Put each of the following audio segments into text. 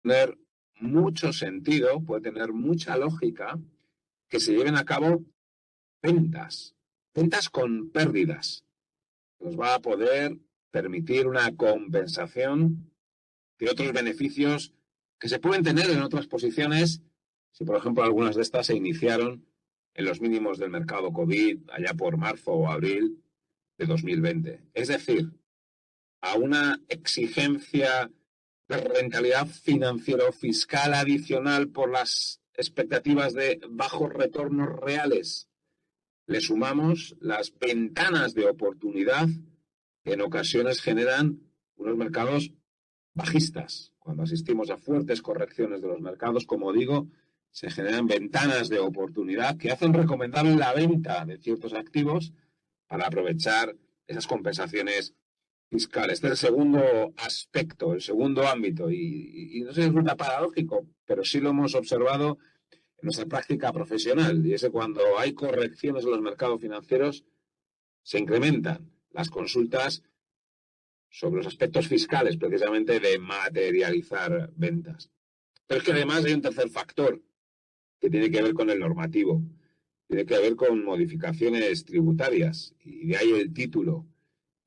tener mucho sentido, puede tener mucha lógica que se lleven a cabo ventas con pérdidas. Nos va a poder permitir una compensación de otros beneficios que se pueden tener en otras posiciones si, por ejemplo, algunas de estas se iniciaron en los mínimos del mercado COVID allá por marzo o abril de 2020. Es decir, a una exigencia de rentabilidad financiero-fiscal adicional por las expectativas de bajos retornos reales, le sumamos las ventanas de oportunidad que en ocasiones generan unos mercados bajistas. Cuando asistimos a fuertes correcciones de los mercados, como digo, se generan ventanas de oportunidad que hacen recomendable la venta de ciertos activos para aprovechar esas compensaciones fiscales. Este es el segundo aspecto, el segundo ámbito, y no sé si resulta paradójico, pero sí lo hemos observado en nuestra práctica profesional, y es que cuando hay correcciones en los mercados financieros, se incrementan las consultas sobre los aspectos fiscales, precisamente de materializar ventas. Pero es que además hay un tercer factor que tiene que ver con el normativo, tiene que ver con modificaciones tributarias, y de ahí el título.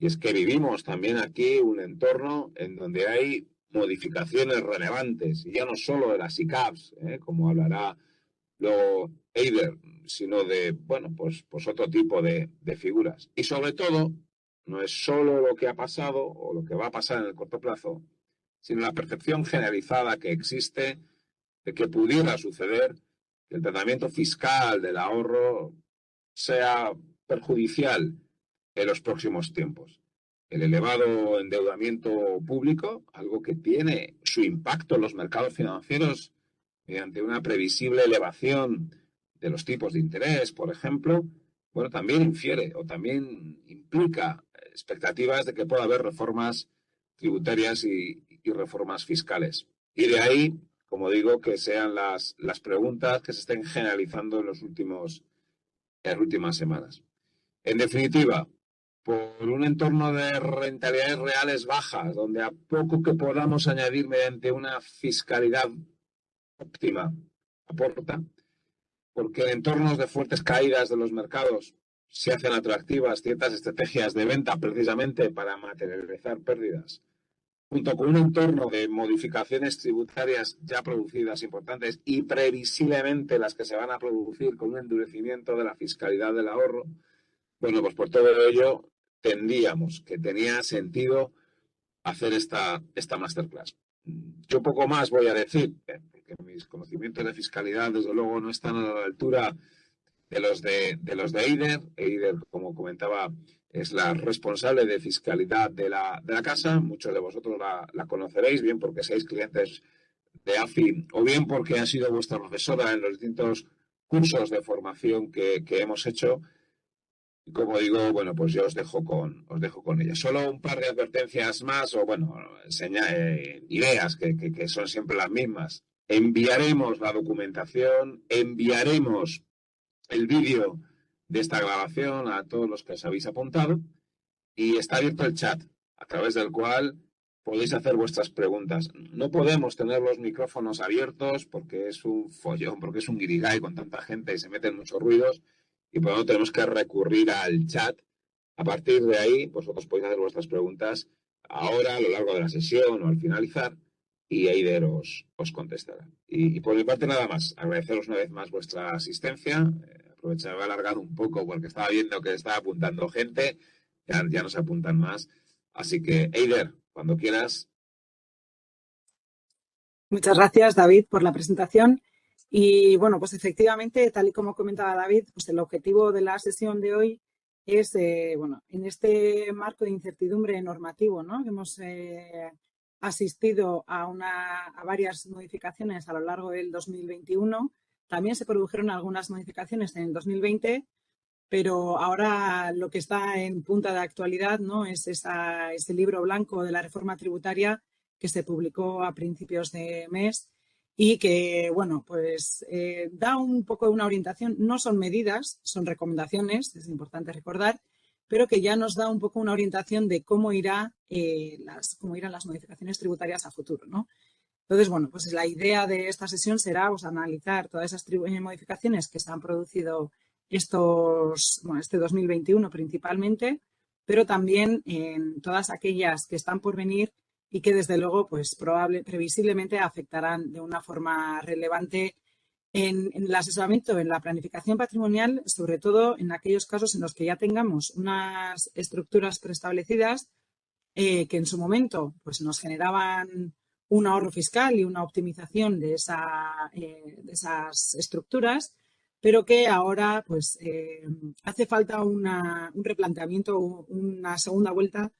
Y es que vivimos también aquí un entorno en donde hay modificaciones relevantes, y ya no solo de las ICAPs, como hablará luego Eider, sino de, bueno, pues otro tipo de figuras. Y sobre todo, no es solo lo que ha pasado o lo que va a pasar en el corto plazo, sino la percepción generalizada que existe de que pudiera suceder que el tratamiento fiscal del ahorro sea perjudicial en los próximos tiempos. El elevado endeudamiento público, algo que tiene su impacto en los mercados financieros mediante una previsible elevación de los tipos de interés, por ejemplo, bueno, también infiere o también implica expectativas de que pueda haber reformas tributarias y reformas fiscales. Y de ahí, como digo, que sean las preguntas que se estén generalizando en las últimas semanas. En definitiva, por un entorno de rentabilidades reales bajas, donde a poco que podamos añadir mediante una fiscalidad óptima aporta, porque en entornos de fuertes caídas de los mercados se hacen atractivas ciertas estrategias de venta precisamente para materializar pérdidas, junto con un entorno de modificaciones tributarias ya producidas importantes y previsiblemente las que se van a producir con un endurecimiento de la fiscalidad del ahorro. Bueno, pues por todo ello tendríamos que tenía sentido hacer esta masterclass. Yo poco más voy a decir, porque mis conocimientos de fiscalidad, desde luego, no están a la altura de los de Eider. Eider, como comentaba, es la responsable de fiscalidad de la casa. Muchos de vosotros la conoceréis, bien porque seáis clientes de AFI o bien porque ha sido vuestra profesora en los distintos cursos de formación que hemos hecho. Y como digo, bueno, pues yo os dejo con ella. Solo un par de advertencias más, o bueno, ideas que son siempre las mismas. Enviaremos la documentación, enviaremos el vídeo de esta grabación a todos los que os habéis apuntado, y está abierto el chat, a través del cual podéis hacer vuestras preguntas. No podemos tener los micrófonos abiertos porque es un follón, porque es un guirigay con tanta gente y se meten muchos ruidos, y por lo tanto tenemos que recurrir al chat. A partir de ahí, vosotros podéis hacer vuestras preguntas ahora, a lo largo de la sesión o al finalizar, y Eider os contestará. Y por mi parte nada más, agradeceros una vez más vuestra asistencia. Aprovechar, he alargado un poco porque estaba viendo que estaba apuntando gente, ya no se apuntan más. Así que, Eider, cuando quieras. Muchas gracias, David, por la presentación. Y bueno, pues efectivamente, tal y como comentaba David, pues el objetivo de la sesión de hoy es, bueno, en este marco de incertidumbre normativo, ¿no? Hemos asistido a varias modificaciones a lo largo del 2021. También se produjeron algunas modificaciones en el 2020, pero ahora lo que está en punta de actualidad, ¿no? Es ese libro blanco de la reforma tributaria que se publicó a principios de mes y que, bueno, pues da un poco una orientación. No son medidas, son recomendaciones, es importante recordar, pero que ya nos da un poco una orientación de cómo irán las modificaciones tributarias a futuro, ¿no? Entonces, bueno, pues la idea de esta sesión será pues, analizar todas esas modificaciones que se han producido este 2021 principalmente, pero también en todas aquellas que están por venir y que desde luego pues previsiblemente afectarán de una forma relevante en el asesoramiento, en la planificación patrimonial, sobre todo en aquellos casos en los que ya tengamos unas estructuras preestablecidas que en su momento pues, nos generaban un ahorro fiscal y una optimización de esas estructuras, pero que ahora pues, hace falta un replanteamiento, una segunda vuelta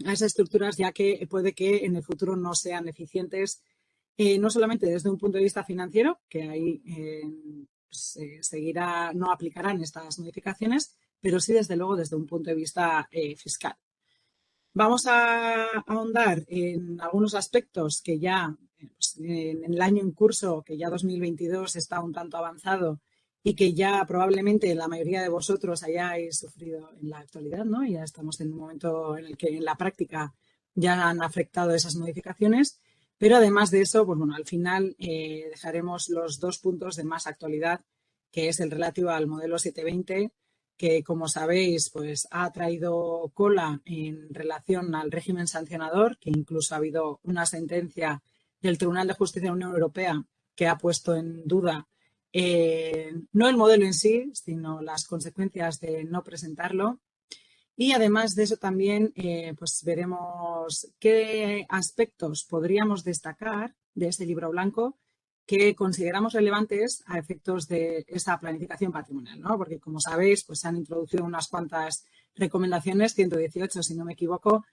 a esas estructuras, ya que puede que en el futuro no sean eficientes, no solamente desde un punto de vista financiero, que ahí no aplicarán estas modificaciones, pero sí desde luego desde un punto de vista fiscal. Vamos a ahondar en algunos aspectos que ya pues, en el año en curso, que ya 2022 está un tanto avanzado y que ya probablemente la mayoría de vosotros hayáis sufrido en la actualidad, ¿no? Ya estamos en un momento en el que en la práctica ya han afectado esas modificaciones, pero además de eso, pues bueno, al final dejaremos los 2 puntos de más actualidad, que es el relativo al modelo 720, que, como sabéis, pues ha traído cola en relación al régimen sancionador, que incluso ha habido una sentencia del Tribunal de Justicia de la Unión Europea que ha puesto en duda no el modelo en sí, sino las consecuencias de no presentarlo. Y además de eso también pues veremos qué aspectos podríamos destacar de ese libro blanco que consideramos relevantes a efectos de esa planificación patrimonial, ¿no? Porque, como sabéis, pues se han introducido unas cuantas recomendaciones, 118 si no me equivoco,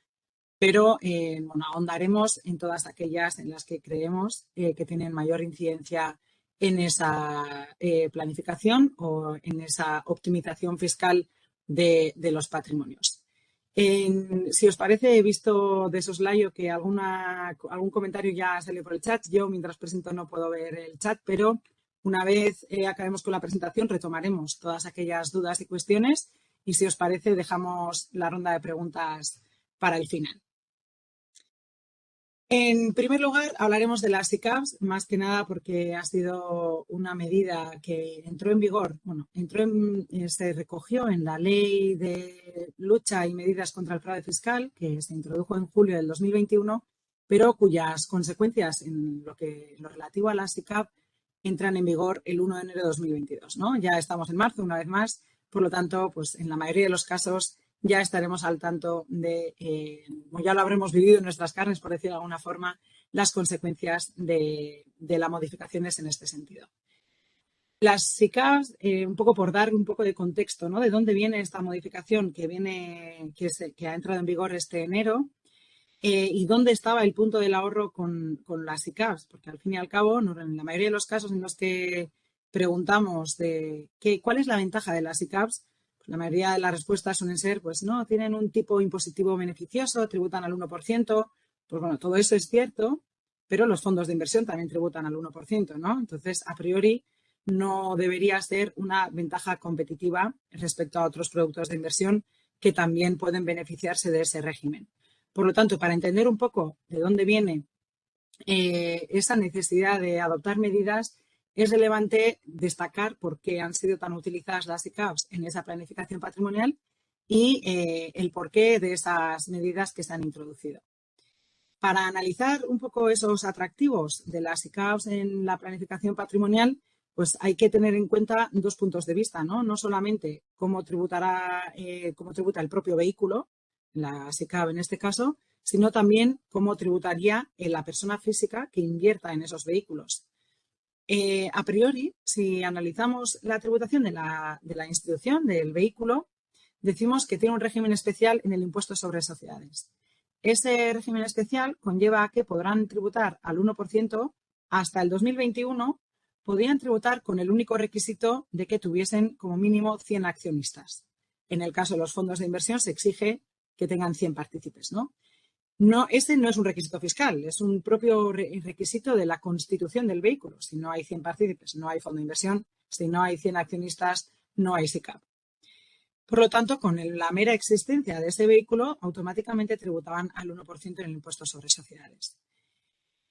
pero bueno, ahondaremos en todas aquellas en las que creemos que tienen mayor incidencia en esa planificación o en esa optimización fiscal de los patrimonios. Si os parece, he visto de soslayo que algún comentario ya salió por el chat. Yo, mientras presento, no puedo ver el chat, pero una vez acabemos con la presentación, retomaremos todas aquellas dudas y cuestiones y, si os parece, dejamos la ronda de preguntas para el final. En primer lugar, hablaremos de las SICAVs, más que nada porque ha sido una medida que entró en vigor, se recogió en la Ley de Lucha y Medidas contra el Fraude Fiscal, que se introdujo en julio del 2021, pero cuyas consecuencias en lo relativo a las SICAV entran en vigor el 1 de enero de 2022, ¿no? Ya estamos en marzo, una vez más, por lo tanto, pues en la mayoría de los casos ya estaremos al tanto de, ya lo habremos vivido en nuestras carnes, por decirlo de alguna forma, las consecuencias de las modificaciones en este sentido. Las SICAVs, un poco por dar un poco de contexto, ¿no? De dónde viene esta modificación que ha entrado en vigor este enero y dónde estaba el punto del ahorro con las SICAVs, porque al fin y al cabo, en la mayoría de los casos en los que preguntamos de cuál es la ventaja de las SICAVs, la mayoría de las respuestas suelen ser, pues no, tienen un tipo impositivo beneficioso, tributan al 1%. Pues bueno, todo eso es cierto, pero los fondos de inversión también tributan al 1%, ¿no? Entonces, a priori, no debería ser una ventaja competitiva respecto a otros productos de inversión que también pueden beneficiarse de ese régimen. Por lo tanto, para entender un poco de dónde viene esa necesidad de adoptar medidas, es relevante destacar por qué han sido tan utilizadas las SICAVs en esa planificación patrimonial y el porqué de esas medidas que se han introducido. Para analizar un poco esos atractivos de las SICAVs en la planificación patrimonial, pues hay que tener en cuenta 2 puntos de vista, ¿no? No solamente cómo tributa el propio vehículo, la SICAV en este caso, sino también cómo tributaría la persona física que invierta en esos vehículos. A priori, si analizamos la tributación de la institución del vehículo, decimos que tiene un régimen especial en el impuesto sobre sociedades. Ese régimen especial conlleva a que podrán tributar al 1%. Hasta el 2021 podrían tributar con el único requisito de que tuviesen como mínimo 100 accionistas. En el caso de los fondos de inversión se exige que tengan 100 partícipes, ¿no? Ese no es un requisito fiscal, es un propio requisito de la constitución del vehículo. Si no hay 100 partícipes, no hay fondo de inversión. Si no hay 100 accionistas, no hay SICAV. Por lo tanto, con la mera existencia de ese vehículo, automáticamente tributaban al 1% en el impuesto sobre sociedades.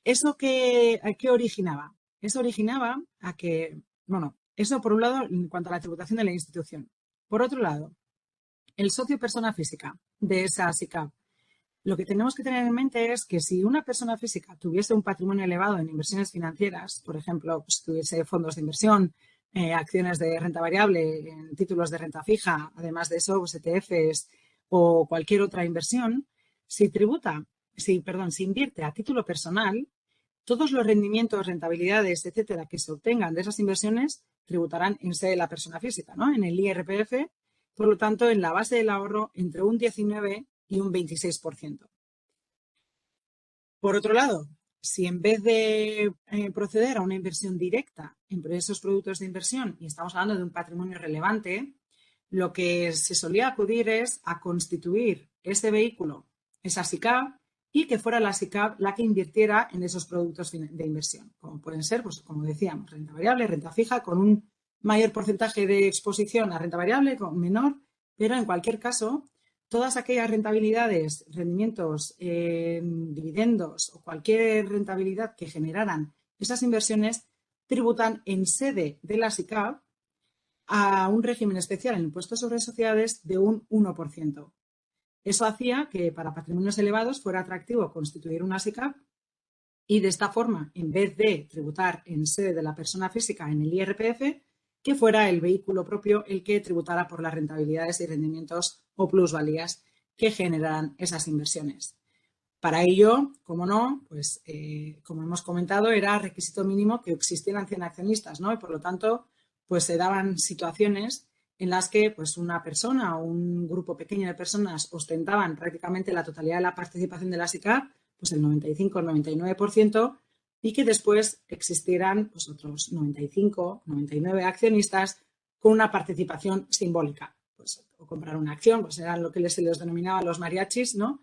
¿Eso qué originaba? Eso originaba a que, bueno, eso por un lado en cuanto a la tributación de la institución. Por otro lado, el socio persona física de esa SICAV. Lo que tenemos que tener en mente es que si una persona física tuviese un patrimonio elevado en inversiones financieras, por ejemplo, pues, tuviese fondos de inversión, acciones de renta variable, en títulos de renta fija, además de eso, pues, ETFs o cualquier otra inversión, si invierte a título personal, todos los rendimientos, rentabilidades, etcétera, que se obtengan de esas inversiones tributarán en sede de la persona física, ¿no? En el IRPF, por lo tanto, en la base del ahorro entre un 19 y un 26%. Por otro lado, si en vez de proceder a una inversión directa en esos productos de inversión, y estamos hablando de un patrimonio relevante, lo que se solía acudir es a constituir ese vehículo, esa SICAV, y que fuera la SICAV la que invirtiera en esos productos de inversión, como pueden ser, pues como decíamos, renta variable, renta fija, con un mayor porcentaje de exposición a renta variable, con menor, pero en cualquier caso, todas aquellas rentabilidades, rendimientos, dividendos o cualquier rentabilidad que generaran esas inversiones tributan en sede de la SICAV a un régimen especial en impuestos sobre sociedades de un 1%. Eso hacía que para patrimonios elevados fuera atractivo constituir una SICAV y de esta forma, en vez de tributar en sede de la persona física en el IRPF, que fuera el vehículo propio el que tributara por las rentabilidades y rendimientos o plusvalías que generan esas inversiones. Para ello, como no, pues como hemos comentado, era requisito mínimo que existieran 100 accionistas, ¿no? Y por lo tanto, pues se daban situaciones en las que pues una persona o un grupo pequeño de personas ostentaban prácticamente la totalidad de la participación de la SICAV, pues el 95 o 99%, y que después existieran pues, otros 95, 99 accionistas con una participación simbólica. Pues, o comprar una acción, pues eran lo que se les denominaba los mariachis, ¿no?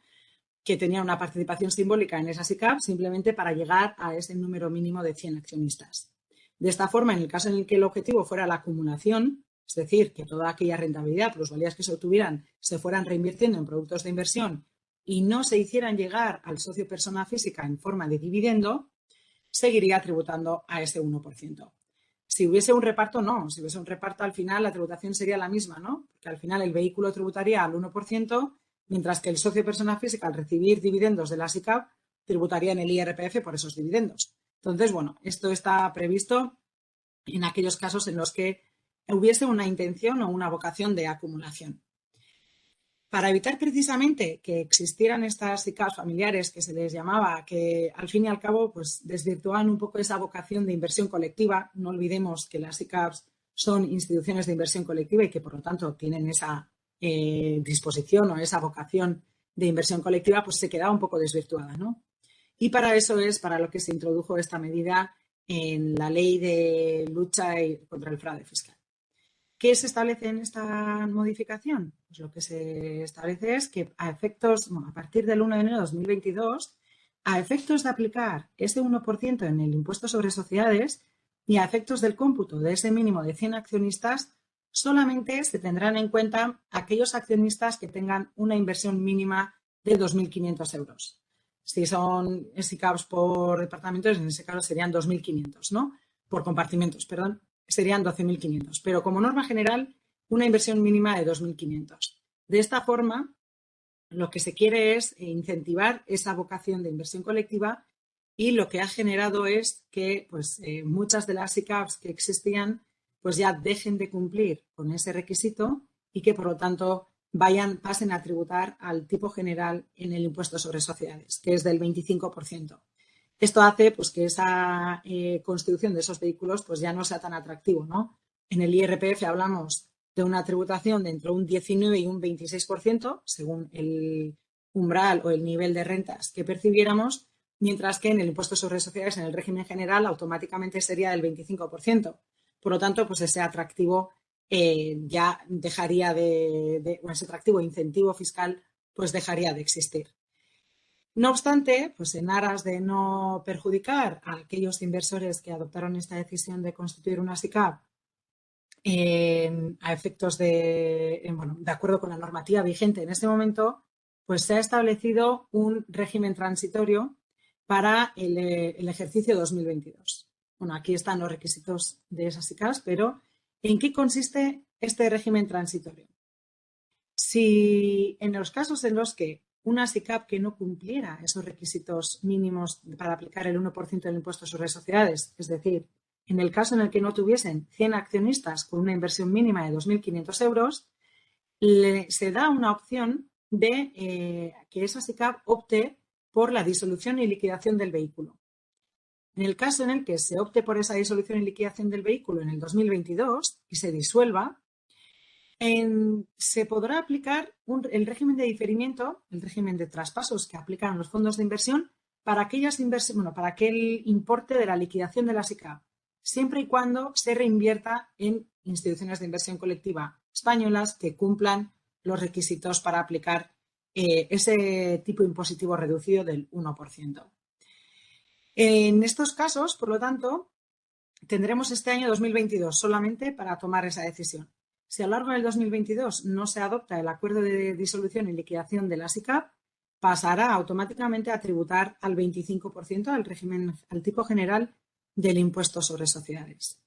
Que tenía una participación simbólica en esa SICAV simplemente para llegar a ese número mínimo de 100 accionistas. De esta forma, en el caso en el que el objetivo fuera la acumulación, es decir, que toda aquella rentabilidad, plusvalías que se obtuvieran, se fueran reinvirtiendo en productos de inversión y no se hicieran llegar al socio persona física en forma de dividendo, seguiría tributando a ese 1%. Si hubiese un reparto, no. Si hubiese un reparto, al final la tributación sería la misma, ¿no? Porque al final el vehículo tributaría al 1%, mientras que el socio persona física, al recibir dividendos de la SICAV, tributaría en el IRPF por esos dividendos. Entonces, bueno, esto está previsto en aquellos casos en los que hubiese una intención o una vocación de acumulación. Para evitar precisamente que existieran estas SICAVs familiares que se les llamaba, que al fin y al cabo pues, desvirtuaban un poco esa vocación de inversión colectiva, no olvidemos que las SICAVs son instituciones de inversión colectiva y que por lo tanto tienen esa disposición o esa vocación de inversión colectiva, pues se quedaba un poco desvirtuada, ¿no? Y para eso es para lo que se introdujo esta medida en la ley de lucha contra el fraude fiscal. ¿Qué se establece en esta modificación? Pues lo que se establece es que a partir del 1 de enero de 2022, a efectos de aplicar ese 1% en el impuesto sobre sociedades y a efectos del cómputo de ese mínimo de 100 accionistas, solamente se tendrán en cuenta aquellos accionistas que tengan una inversión mínima de 2.500 euros. Si son SICAVs por departamentos, en ese caso serían 2.500, ¿no? Por compartimentos, perdón. Serían 12.500, pero como norma general, una inversión mínima de 2.500. De esta forma, lo que se quiere es incentivar esa vocación de inversión colectiva y lo que ha generado es que pues, muchas de las SICAVs que existían pues ya dejen de cumplir con ese requisito y que, por lo tanto, pasen a tributar al tipo general en el impuesto sobre sociedades, que es del 25%. Esto hace pues, que esa constitución de esos vehículos pues, ya no sea tan atractivo, ¿no? En el IRPF hablamos de una tributación de entre un 19 y un 26%, según el umbral o el nivel de rentas que percibiéramos, mientras que en el impuesto sobre sociedades, en el régimen general, automáticamente sería del 25%. Por lo tanto, pues ese atractivo ya dejaría ese atractivo incentivo fiscal pues dejaría de existir. No obstante, pues en aras de no perjudicar a aquellos inversores que adoptaron esta decisión de constituir una SICAV a efectos de acuerdo con la normativa vigente en este momento, pues se ha establecido un régimen transitorio para el ejercicio 2022. Bueno, aquí están los requisitos de esas SICAVs, pero ¿en qué consiste este régimen transitorio? Si en los casos en los que una SICAV que no cumpliera esos requisitos mínimos para aplicar el 1% del impuesto sobre sociedades, es decir, en el caso en el que no tuviesen 100 accionistas con una inversión mínima de 2.500 euros, se da una opción de que esa SICAV opte por la disolución y liquidación del vehículo. En el caso en el que se opte por esa disolución y liquidación del vehículo en el 2022 y se disuelva, se podrá aplicar el régimen de diferimiento, el régimen de traspasos que aplican los fondos de inversión para para aquel importe de la liquidación de la SICAV, siempre y cuando se reinvierta en instituciones de inversión colectiva españolas que cumplan los requisitos para aplicar ese tipo impositivo reducido del 1%. En estos casos, por lo tanto, tendremos este año 2022 solamente para tomar esa decisión. Si a lo largo del 2022 no se adopta el acuerdo de disolución y liquidación de la SICAV, pasará automáticamente a tributar al 25% al tipo general del impuesto sobre sociedades.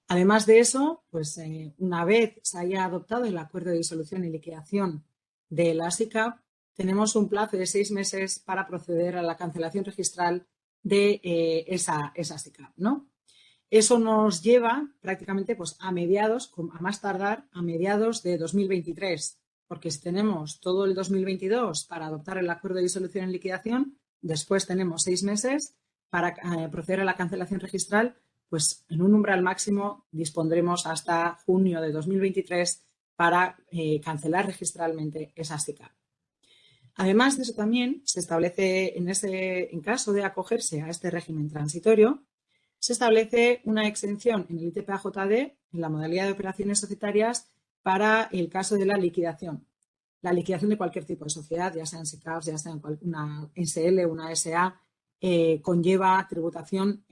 Además de eso, pues una vez se haya adoptado el acuerdo de disolución y liquidación de la SICAV, tenemos un plazo de 6 meses para proceder a la cancelación registral de esa SICAV, ¿no? Eso nos lleva prácticamente pues, a más tardar a mediados de 2023, porque si tenemos todo el 2022 para adoptar el acuerdo de disolución y liquidación, después tenemos 6 meses para proceder a la cancelación registral, pues en un umbral máximo dispondremos hasta junio de 2023 para cancelar registralmente esa SICAV. Además de eso también se establece en caso de acogerse a este régimen transitorio, se establece una exención en el ITP-AJD, en la modalidad de operaciones societarias, para el caso de la liquidación. La liquidación de cualquier tipo de sociedad, ya sean SICAVs, ya sean una SL, una SA, conlleva tributación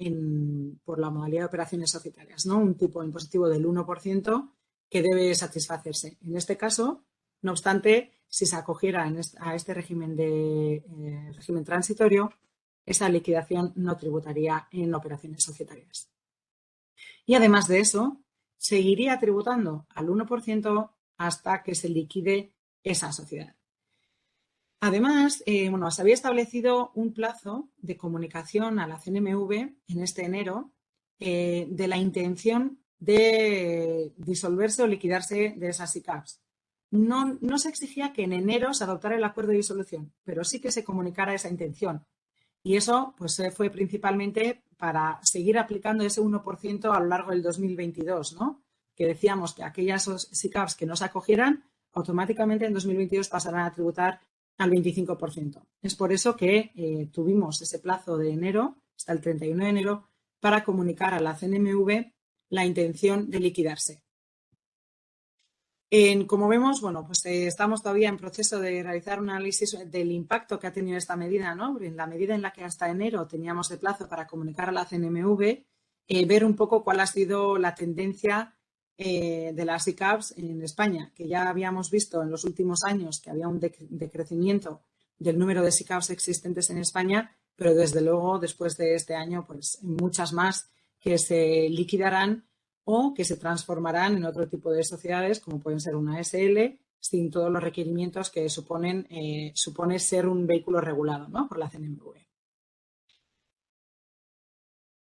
por la modalidad de operaciones societarias, ¿no? Un tipo impositivo del 1% que debe satisfacerse. En este caso, no obstante, si se acogiera a este régimen transitorio, esa liquidación no tributaría en operaciones societarias. Y además de eso, seguiría tributando al 1% hasta que se liquide esa sociedad. Además, se había establecido un plazo de comunicación a la CNMV en este enero de la intención de disolverse o liquidarse de esas SICAVs. No se exigía que en enero se adoptara el acuerdo de disolución, pero sí que se comunicara esa intención. Y eso pues, fue principalmente para seguir aplicando ese 1% a lo largo del 2022, ¿no? Que decíamos que aquellas SICAVs que no se acogieran, automáticamente en 2022 pasarán a tributar al 25%. Es por eso que tuvimos ese plazo de enero, hasta el 31 de enero, para comunicar a la CNMV la intención de liquidarse. Como vemos, pues estamos todavía en proceso de realizar un análisis del impacto que ha tenido esta medida, ¿no? En la medida en la que hasta enero teníamos el plazo para comunicar a la CNMV, ver un poco cuál ha sido la tendencia de las SICAVs en España, que ya habíamos visto en los últimos años que había un decrecimiento del número de SICAVs existentes en España, pero desde luego después de este año, pues muchas más que se liquidarán o que se transformarán en otro tipo de sociedades, como pueden ser una SL, sin todos los requerimientos que supone ser un vehículo regulado, ¿no? Por la CNMV.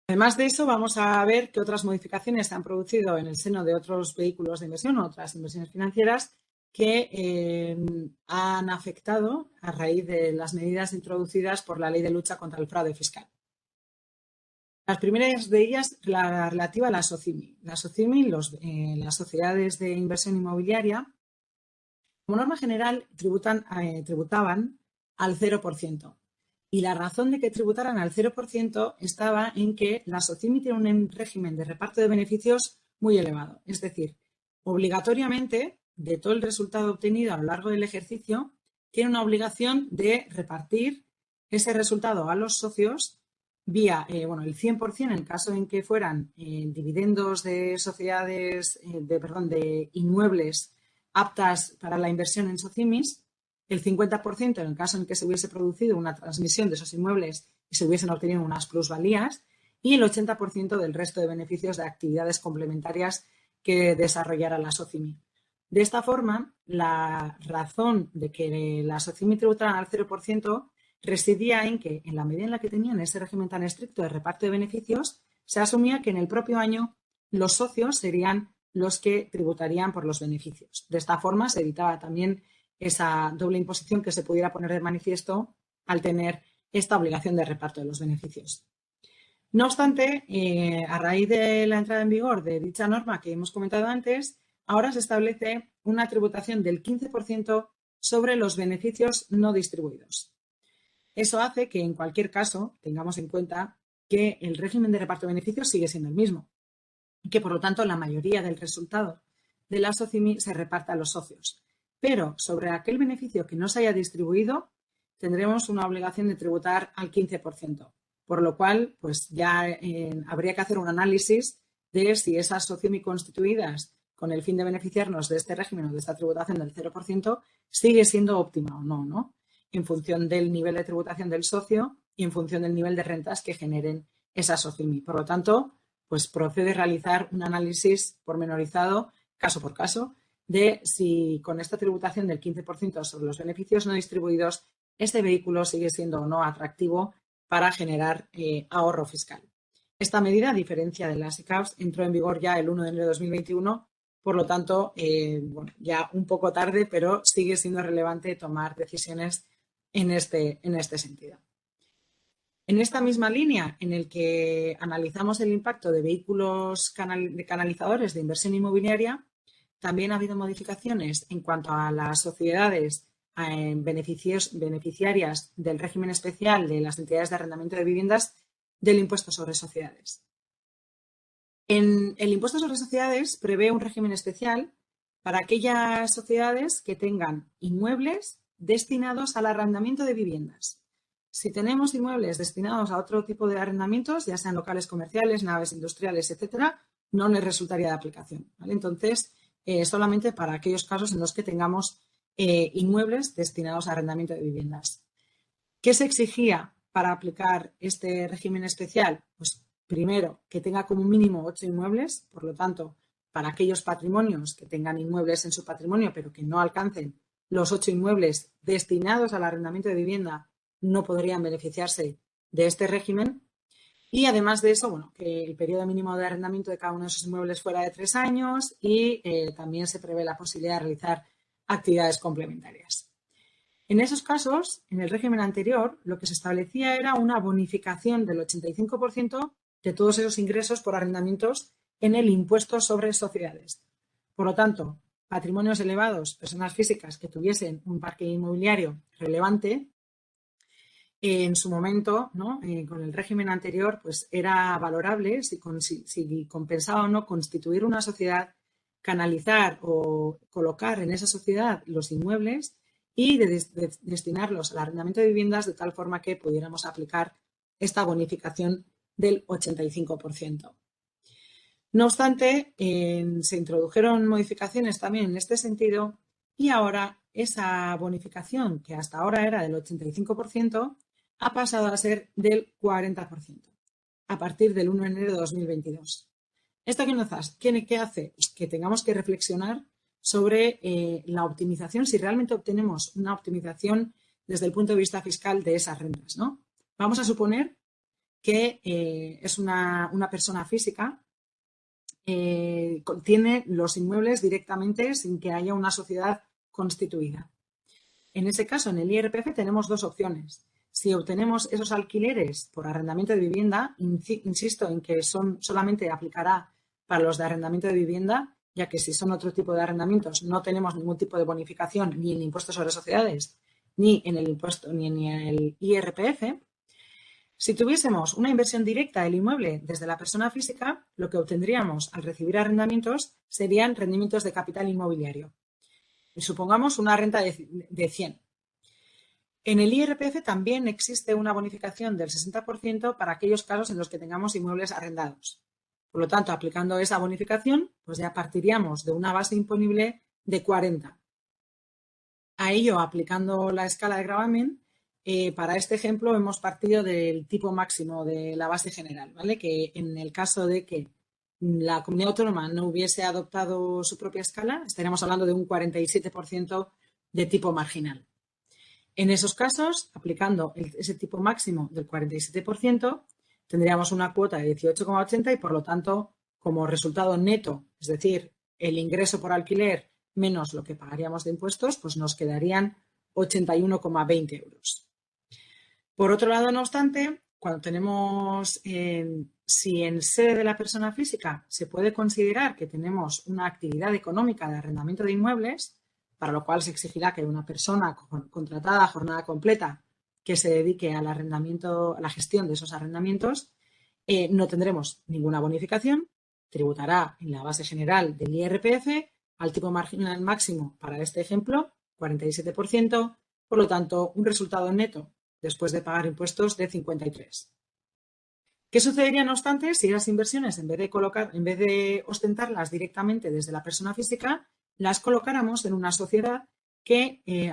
Además de eso, vamos a ver qué otras modificaciones se han producido en el seno de otros vehículos de inversión o otras inversiones financieras que han afectado a raíz de las medidas introducidas por la Ley de Lucha contra el Fraude Fiscal. Las primeras de ellas, la relativa a la SOCIMI. La SOCIMI, las sociedades de inversión inmobiliaria, como norma general, tributaban al 0%. Y la razón de que tributaran al 0% estaba en que la SOCIMI tiene un régimen de reparto de beneficios muy elevado. Es decir, obligatoriamente, de todo el resultado obtenido a lo largo del ejercicio, tiene una obligación de repartir ese resultado a los socios vía, el 100% en el caso en que fueran dividendos de sociedades, de inmuebles aptas para la inversión en SOCIMIs, el 50% en el caso en que se hubiese producido una transmisión de esos inmuebles y se hubiesen obtenido unas plusvalías, y el 80% del resto de beneficios de actividades complementarias que desarrollara la SOCIMI. De esta forma, la razón de que la SOCIMI tributaran al 0% residía en que, en la medida en la que tenían ese régimen tan estricto de reparto de beneficios, se asumía que en el propio año los socios serían los que tributarían por los beneficios. De esta forma, se evitaba también esa doble imposición que se pudiera poner de manifiesto al tener esta obligación de reparto de los beneficios. No obstante, a raíz de la entrada en vigor de dicha norma que hemos comentado antes, ahora se establece una tributación del 15% sobre los beneficios no distribuidos. Eso hace que, en cualquier caso, tengamos en cuenta que el régimen de reparto de beneficios sigue siendo el mismo y que, por lo tanto, la mayoría del resultado de la SOCIMI se reparta a los socios. Pero sobre aquel beneficio que no se haya distribuido, tendremos una obligación de tributar al 15%. Por lo cual, pues ya habría que hacer un análisis de si esas SOCIMI constituidas con el fin de beneficiarnos de este régimen o de esta tributación del 0% sigue siendo óptima o no, ¿no? En función del nivel de tributación del socio y en función del nivel de rentas que generen esas SOCIMI. Por lo tanto, pues procede realizar un análisis pormenorizado, caso por caso, de si con esta tributación del 15% sobre los beneficios no distribuidos, este vehículo sigue siendo o no atractivo para generar ahorro fiscal. Esta medida, a diferencia de las ICAPs, entró en vigor ya el 1 de enero de 2021, por lo tanto, bueno, ya un poco tarde, pero sigue siendo relevante tomar decisiones en este sentido. En esta misma línea en el que analizamos el impacto de vehículos canalizadores de inversión inmobiliaria, también ha habido modificaciones en cuanto a las sociedades beneficiarias del régimen especial de las entidades de arrendamiento de viviendas del impuesto sobre sociedades. El impuesto sobre sociedades prevé un régimen especial para aquellas sociedades que tengan inmuebles destinados al arrendamiento de viviendas. Si tenemos inmuebles destinados a otro tipo de arrendamientos, ya sean locales comerciales, naves industriales, etcétera, no les resultaría de aplicación, ¿vale? Entonces, solamente para aquellos casos en los que tengamos inmuebles destinados a arrendamiento de viviendas. ¿Qué se exigía para aplicar este régimen especial? Pues primero, que tenga como mínimo 8 inmuebles, por lo tanto, para aquellos patrimonios que tengan inmuebles en su patrimonio, pero que no alcancen los 8 inmuebles destinados al arrendamiento de vivienda, no podrían beneficiarse de este régimen. Y además de eso, bueno, que el periodo mínimo de arrendamiento de cada uno de esos inmuebles fuera de 3 años y también se prevé la posibilidad de realizar actividades complementarias. En esos casos, en el régimen anterior, lo que se establecía era una bonificación del 85% de todos esos ingresos por arrendamientos en el impuesto sobre sociedades. Por lo tanto, patrimonios elevados, personas físicas que tuviesen un parque inmobiliario relevante, en su momento, ¿no? Con el régimen anterior, pues era valorable si compensaba o no constituir una sociedad, canalizar o colocar en esa sociedad los inmuebles y destinarlos al arrendamiento de viviendas de tal forma que pudiéramos aplicar esta bonificación del 85%. No obstante, se introdujeron modificaciones también en este sentido y ahora esa bonificación, que hasta ahora era del 85%, ha pasado a ser del 40% a partir del 1 de enero de 2022. ¿Esto qué hace? Pues que tengamos que reflexionar sobre la optimización, si realmente obtenemos una optimización desde el punto de vista fiscal de esas rentas, ¿no? Vamos a suponer que es una persona física, tiene los inmuebles directamente sin que haya una sociedad constituida. En ese caso, en el IRPF tenemos dos opciones. Si obtenemos esos alquileres por arrendamiento de vivienda, insisto en que solamente aplicará para los de arrendamiento de vivienda, ya que si son otro tipo de arrendamientos no tenemos ningún tipo de bonificación ni en el impuesto sobre sociedades, ni en el impuesto, ni en el IRPF. Si tuviésemos una inversión directa del inmueble desde la persona física, lo que obtendríamos al recibir arrendamientos serían rendimientos de capital inmobiliario. Y supongamos una renta de 100. En el IRPF también existe una bonificación del 60% para aquellos casos en los que tengamos inmuebles arrendados. Por lo tanto, aplicando esa bonificación, pues ya partiríamos de una base imponible de 40. A ello, aplicando la escala de gravamen, para este ejemplo hemos partido del tipo máximo de la base general, ¿vale? Que en el caso de que la comunidad autónoma no hubiese adoptado su propia escala, estaríamos hablando de un 47% de tipo marginal. En esos casos, aplicando ese tipo máximo del 47%, tendríamos una cuota de 18,80 y, por lo tanto, como resultado neto, es decir, el ingreso por alquiler menos lo que pagaríamos de impuestos, pues nos quedarían 81,20 euros. Por otro lado, no obstante, cuando tenemos, si en sede de la persona física se puede considerar que tenemos una actividad económica de arrendamiento de inmuebles, para lo cual se exigirá que una persona contratada a jornada completa que se dedique al arrendamiento, a la gestión de esos arrendamientos, no tendremos ninguna bonificación, tributará en la base general del IRPF al tipo marginal máximo para este ejemplo, 47%, por lo tanto, un resultado neto después de pagar impuestos de 53. ¿Qué sucedería, no obstante, si las inversiones, en vez de ostentarlas directamente desde la persona física, las colocáramos en una sociedad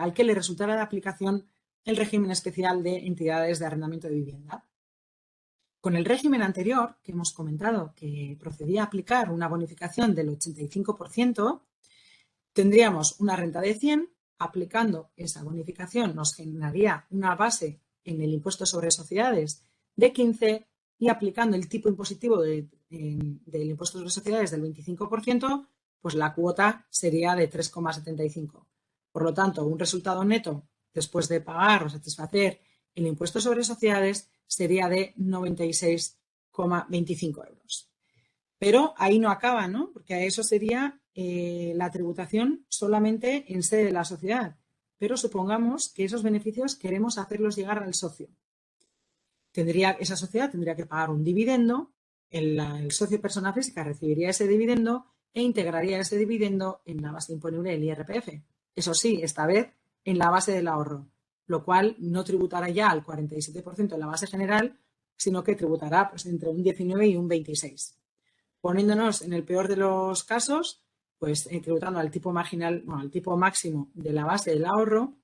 al que le resultara de aplicación el régimen especial de entidades de arrendamiento de vivienda? Con el régimen anterior, que hemos comentado que procedía a aplicar una bonificación del 85%, tendríamos una renta de 100, aplicando esa bonificación nos generaría una base en el impuesto sobre sociedades de 15 y aplicando el tipo impositivo del impuesto sobre sociedades del 25%, pues la cuota sería de 3,75. Por lo tanto, un resultado neto después de pagar o satisfacer el impuesto sobre sociedades sería de 96,25 euros. Pero ahí no acaba, ¿no? Porque eso sería la tributación solamente en sede de la sociedad. Pero supongamos que esos beneficios queremos hacerlos llegar al socio. Esa sociedad tendría que pagar un dividendo, el socio persona física recibiría ese dividendo e integraría ese dividendo en la base imponible del IRPF. Eso sí, esta vez en la base del ahorro, lo cual no tributará ya al 47% en la base general, sino que tributará pues, entre un 19 y un 26. Poniéndonos en el peor de los casos, pues tributando al tipo marginal, bueno, al tipo máximo de la base del ahorro,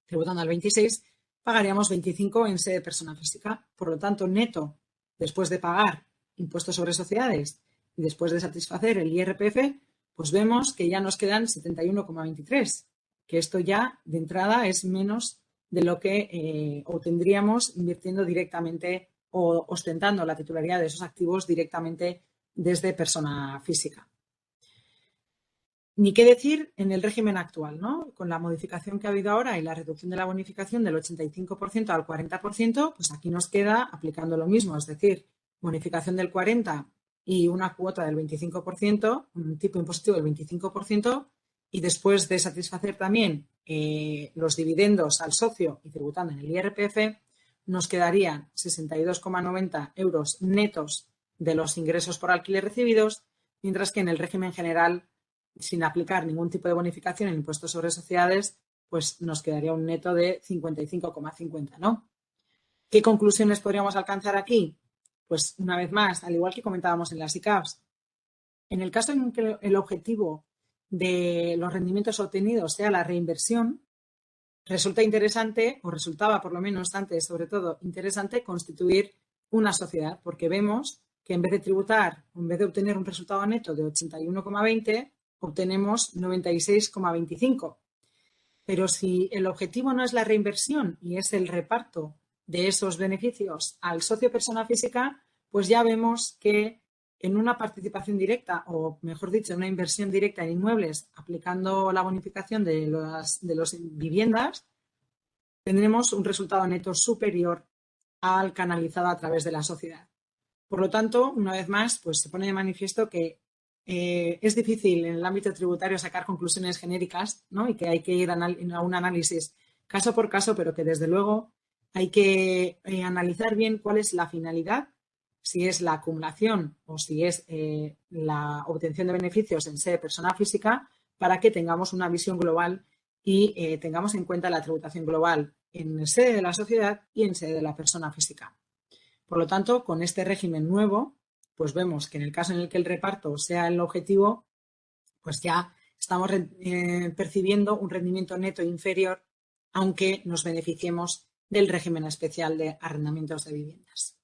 tributando al 26, pagaríamos 25 en sede de persona física. Por lo tanto, neto, después de pagar impuestos sobre sociedades y después de satisfacer el IRPF, pues vemos que ya nos quedan 71,23, que esto ya de entrada es menos de lo que obtendríamos invirtiendo directamente o ostentando la titularidad de esos activos directamente desde persona física. Ni qué decir en el régimen actual, ¿no? Con la modificación que ha habido ahora y la reducción de la bonificación del 85% al 40%, pues aquí nos queda aplicando lo mismo, es decir, bonificación del 40% y una cuota del 25%, un tipo impositivo del 25%, y después de satisfacer también los dividendos al socio y tributando en el IRPF, nos quedarían 62,90 euros netos de los ingresos por alquiler recibidos, mientras que en el régimen general, sin aplicar ningún tipo de bonificación en impuestos sobre sociedades, pues nos quedaría un neto de 55,50, ¿no? ¿Qué conclusiones podríamos alcanzar aquí? Pues una vez más, al igual que comentábamos en las ICAPs, en el caso en que el objetivo de los rendimientos obtenidos sea la reinversión, resulta interesante, o resultaba por lo menos antes, sobre todo, interesante constituir una sociedad, porque vemos que en vez de tributar, en vez de obtener un resultado neto de 81,20, obtenemos 96,25. Pero si el objetivo no es la reinversión y es el reparto de esos beneficios al socio persona física, pues ya vemos que en una participación directa, o mejor dicho, en una inversión directa en inmuebles, aplicando la bonificación de las viviendas, tendremos un resultado neto superior al canalizado a través de la sociedad. Por lo tanto, una vez más, pues se pone de manifiesto que es difícil en el ámbito tributario sacar conclusiones genéricas, ¿no? Y que hay que ir a un análisis caso por caso, pero que desde luego hay que analizar bien cuál es la finalidad, si es la acumulación o si es la obtención de beneficios en sede persona física, para que tengamos una visión global y tengamos en cuenta la tributación global en sede de la sociedad y en sede de la persona física. Por lo tanto, con este régimen nuevo, pues vemos que en el caso en el que el reparto sea el objetivo, pues ya estamos percibiendo un rendimiento neto inferior, aunque nos beneficiemos del régimen especial de arrendamientos de viviendas.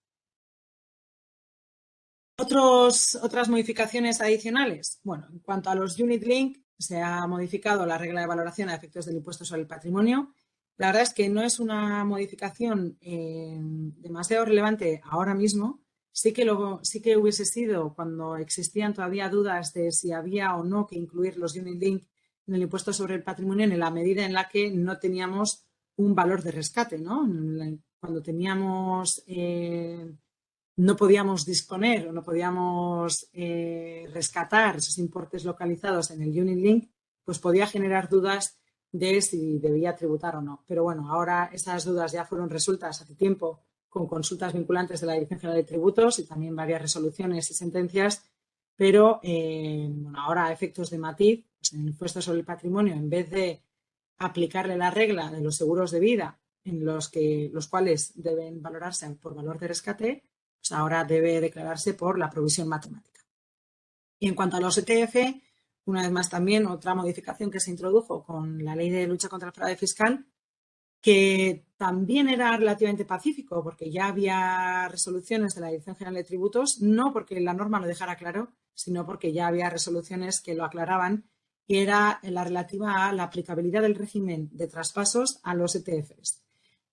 Otras modificaciones adicionales. Bueno, en cuanto a los Unit Link, se ha modificado la regla de valoración a efectos del impuesto sobre el patrimonio. La verdad es que no es una modificación demasiado relevante ahora mismo. Sí que hubiese sido cuando existían todavía dudas de si había o no que incluir los Unit Link en el impuesto sobre el patrimonio en la medida en la que no teníamos un valor de rescate, ¿no? Cuando teníamos no podíamos disponer o no podíamos rescatar esos importes localizados en el Unit Link, pues podía generar dudas de si debía tributar o no. Pero bueno, ahora esas dudas ya fueron resueltas hace tiempo con consultas vinculantes de la Dirección General de Tributos y también varias resoluciones y sentencias, pero bueno, ahora a efectos de matiz, pues en el impuesto sobre el patrimonio, en vez de aplicarle la regla de los seguros de vida en los cuales deben valorarse por valor de rescate, pues ahora debe declararse por la provisión matemática. Y en cuanto a los ETF, una vez más también otra modificación que se introdujo con la Ley de Lucha contra el Fraude Fiscal, que también era relativamente pacífico porque ya había resoluciones de la Dirección General de Tributos, no porque la norma lo dejara claro, sino porque ya había resoluciones que lo aclaraban, y era la relativa a la aplicabilidad del régimen de traspasos a los ETFs.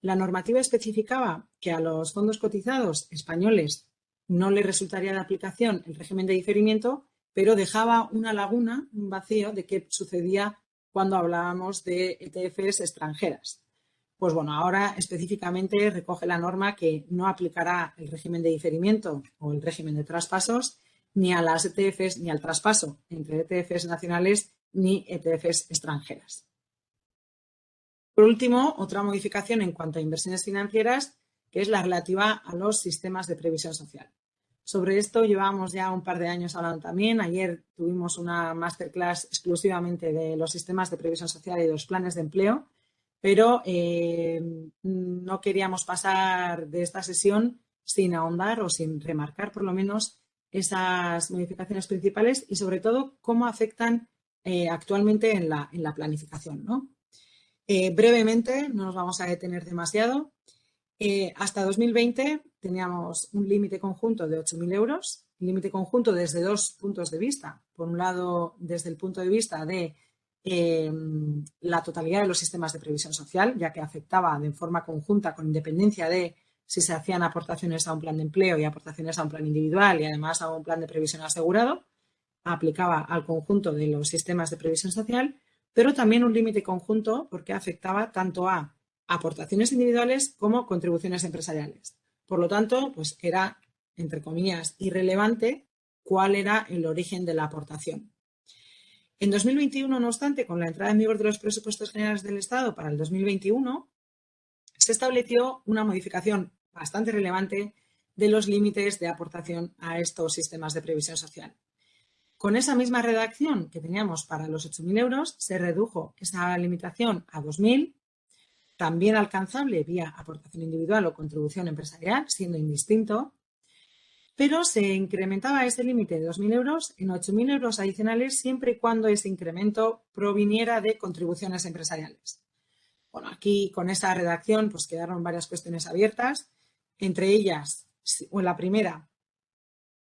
La normativa especificaba que a los fondos cotizados españoles no les resultaría de aplicación el régimen de diferimiento, pero dejaba una laguna, un vacío de qué sucedía cuando hablábamos de ETFs extranjeras. Pues bueno, ahora específicamente recoge la norma que no aplicará el régimen de diferimiento o el régimen de traspasos ni a las ETFs ni al traspaso entre ETFs nacionales ni ETFs extranjeras. Por último, otra modificación en cuanto a inversiones financieras, que es la relativa a los sistemas de previsión social. Sobre esto llevamos ya un par de años hablando también. Ayer tuvimos una masterclass exclusivamente de los sistemas de previsión social y de los planes de empleo, pero no queríamos pasar de esta sesión sin ahondar o sin remarcar por lo menos esas modificaciones principales y sobre todo cómo afectan actualmente en la planificación, ¿no? Brevemente, no nos vamos a detener demasiado. Hasta 2020 teníamos un límite conjunto de 8.000 euros, límite conjunto desde dos puntos de vista. Por un lado, desde el punto de vista de la totalidad de los sistemas de previsión social, ya que afectaba de forma conjunta con independencia de si se hacían aportaciones a un plan de empleo y aportaciones a un plan individual y además a un plan de previsión asegurado, aplicaba al conjunto de los sistemas de previsión social, pero también un límite conjunto porque afectaba tanto a aportaciones individuales como contribuciones empresariales. Por lo tanto, pues era, entre comillas, irrelevante cuál era el origen de la aportación. En 2021, no obstante, con la entrada en vigor de los presupuestos generales del Estado para el 2021, se estableció una modificación bastante relevante de los límites de aportación a estos sistemas de previsión social. Con esa misma redacción que teníamos para los 8.000 euros, se redujo esa limitación a 2.000, también alcanzable vía aportación individual o contribución empresarial, siendo indistinto, pero se incrementaba ese límite de 2.000 euros en 8.000 euros adicionales siempre y cuando ese incremento proviniera de contribuciones empresariales. Bueno, aquí con esa redacción pues quedaron varias cuestiones abiertas, entre ellas, o la primera,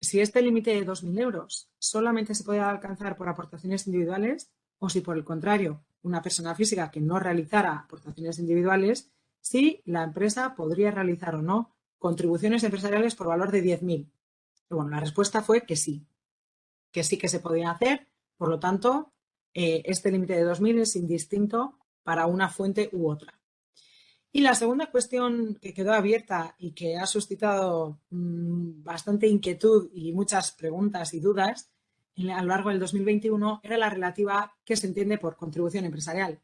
si este límite de 2.000 euros solamente se puede alcanzar por aportaciones individuales o si, por el contrario, una persona física que no realizara aportaciones individuales, si la empresa podría realizar o no contribuciones empresariales por valor de 10.000. Bueno, la respuesta fue que sí que se podía hacer. Por lo tanto, este límite de 2.000 es indistinto para una fuente u otra. Y la segunda cuestión que quedó abierta y que ha suscitado bastante inquietud y muchas preguntas y dudas a lo largo del 2021 era la relativa a qué se entiende por contribución empresarial.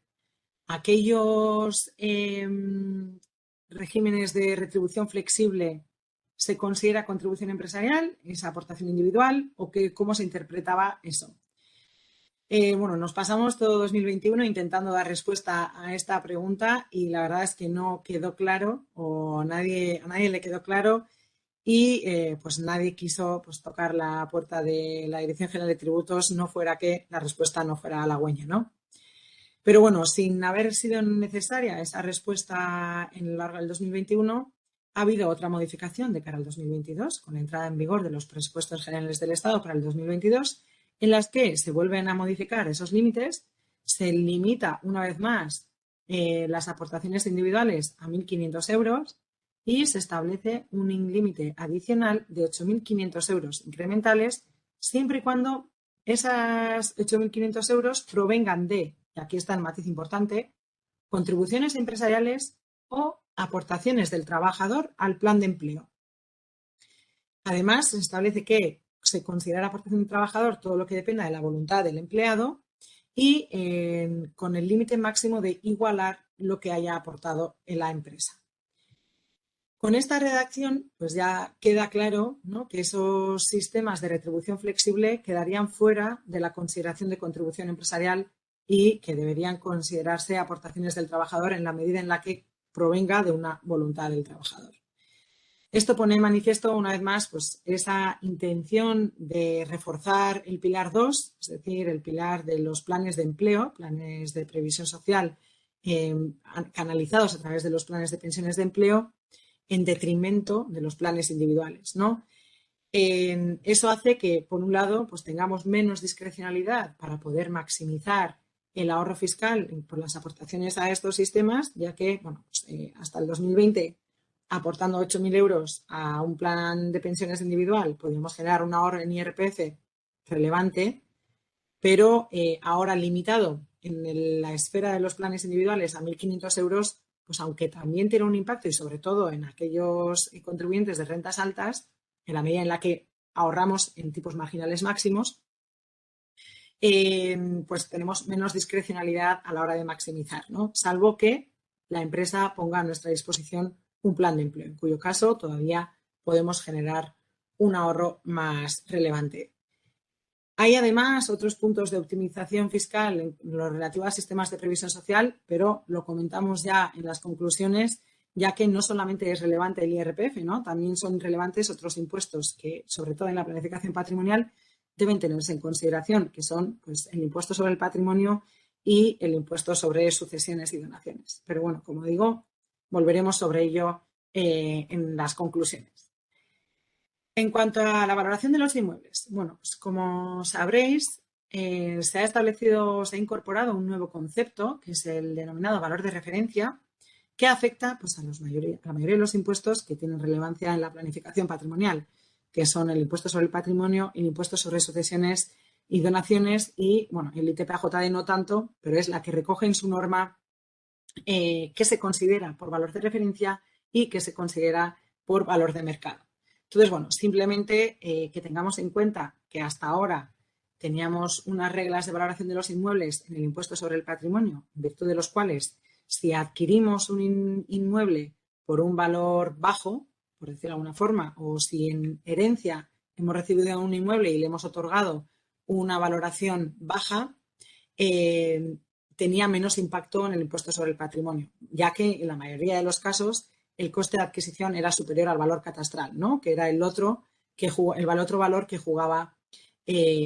Aquellos regímenes de retribución flexible se considera contribución empresarial, esa aportación individual, o cómo se interpretaba eso. Bueno, nos pasamos todo 2021 intentando dar respuesta a esta pregunta y la verdad es que no quedó claro o a nadie le quedó claro y pues nadie quiso pues, tocar la puerta de la Dirección General de Tributos, no fuera que la respuesta no fuera halagüeña, ¿no? Pero bueno, sin haber sido necesaria esa respuesta en lo largo del 2021, ha habido otra modificación de cara al 2022, con la entrada en vigor de los presupuestos generales del Estado para el 2022, en las que se vuelven a modificar esos límites, se limita una vez más las aportaciones individuales a 1.500 euros y se establece un límite adicional de 8.500 euros incrementales, siempre y cuando esas 8.500 euros provengan de, y aquí está el matiz importante, contribuciones empresariales o aportaciones del trabajador al plan de empleo. Además, se establece que se considera aportación del trabajador todo lo que dependa de la voluntad del empleado y con el límite máximo de igualar lo que haya aportado en la empresa. Con esta redacción, pues ya queda claro, ¿no?, que esos sistemas de retribución flexible quedarían fuera de la consideración de contribución empresarial y que deberían considerarse aportaciones del trabajador en la medida en la que provenga de una voluntad del trabajador. Esto pone en manifiesto una vez más pues, esa intención de reforzar el pilar 2, es decir, el pilar de los planes de empleo, planes de previsión social canalizados a través de los planes de pensiones de empleo, en detrimento de los planes individuales, ¿no? Eso hace que, por un lado, pues tengamos menos discrecionalidad para poder maximizar el ahorro fiscal por las aportaciones a estos sistemas, ya que bueno, pues, hasta el 2020, aportando 8.000 euros a un plan de pensiones individual, podríamos generar un ahorro en IRPF relevante, pero ahora limitado en la esfera de los planes individuales a 1.500 euros, pues aunque también tiene un impacto y sobre todo en aquellos contribuyentes de rentas altas, en la medida en la que ahorramos en tipos marginales máximos, pues tenemos menos discrecionalidad a la hora de maximizar, ¿no? Salvo que la empresa ponga a nuestra disposición un plan de empleo, en cuyo caso todavía podemos generar un ahorro más relevante. Hay además otros puntos de optimización fiscal en lo relativo a sistemas de previsión social, pero lo comentamos ya en las conclusiones, ya que no solamente es relevante el IRPF, ¿no? También son relevantes otros impuestos que, sobre todo en la planificación patrimonial, deben tenerse en consideración, que son pues, el impuesto sobre el patrimonio y el impuesto sobre sucesiones y donaciones. Pero bueno, como digo, volveremos sobre ello en las conclusiones. En cuanto a la valoración de los inmuebles, bueno, pues como sabréis, se ha incorporado un nuevo concepto, que es el denominado valor de referencia, que afecta pues, a la mayoría de los impuestos que tienen relevancia en la planificación patrimonial, que son el impuesto sobre el patrimonio, el impuesto sobre sucesiones y donaciones y, bueno, el ITP-AJD no tanto, pero es la que recoge en su norma que se considera por valor de referencia y que se considera por valor de mercado. Entonces, bueno, simplemente que tengamos en cuenta que hasta ahora teníamos unas reglas de valoración de los inmuebles en el impuesto sobre el patrimonio, en virtud de los cuales si adquirimos un inmueble por un valor bajo, por decirlo de alguna forma, o si en herencia hemos recibido un inmueble y le hemos otorgado una valoración baja, tenía menos impacto en el impuesto sobre el patrimonio, ya que en la mayoría de los casos el coste de adquisición era superior al valor catastral, ¿no?, que era el otro valor que jugaba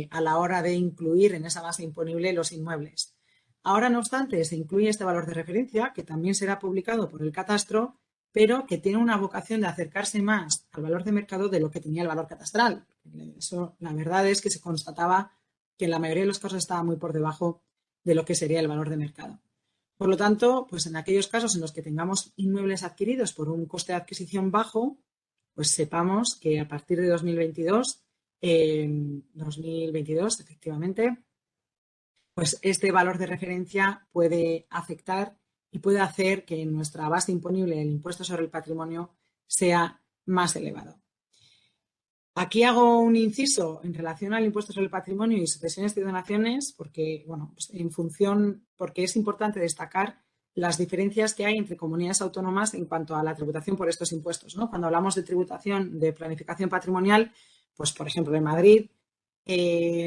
a la hora de incluir en esa base imponible los inmuebles. Ahora, no obstante, se incluye este valor de referencia, que también será publicado por el catastro, pero que tiene una vocación de acercarse más al valor de mercado de lo que tenía el valor catastral. Eso, la verdad es que se constataba que en la mayoría de los casos estaba muy por debajo de lo que sería el valor de mercado. Por lo tanto, pues en aquellos casos en los que tengamos inmuebles adquiridos por un coste de adquisición bajo, pues sepamos que a partir de 2022, efectivamente, pues este valor de referencia puede afectar y puede hacer que nuestra base imponible del impuesto sobre el patrimonio sea más elevado. Aquí hago un inciso en relación al impuesto sobre el patrimonio y sucesiones y donaciones, porque, bueno, pues porque es importante destacar las diferencias que hay entre comunidades autónomas en cuanto a la tributación por estos impuestos, ¿no? Cuando hablamos de tributación de planificación patrimonial, pues, por ejemplo, en Madrid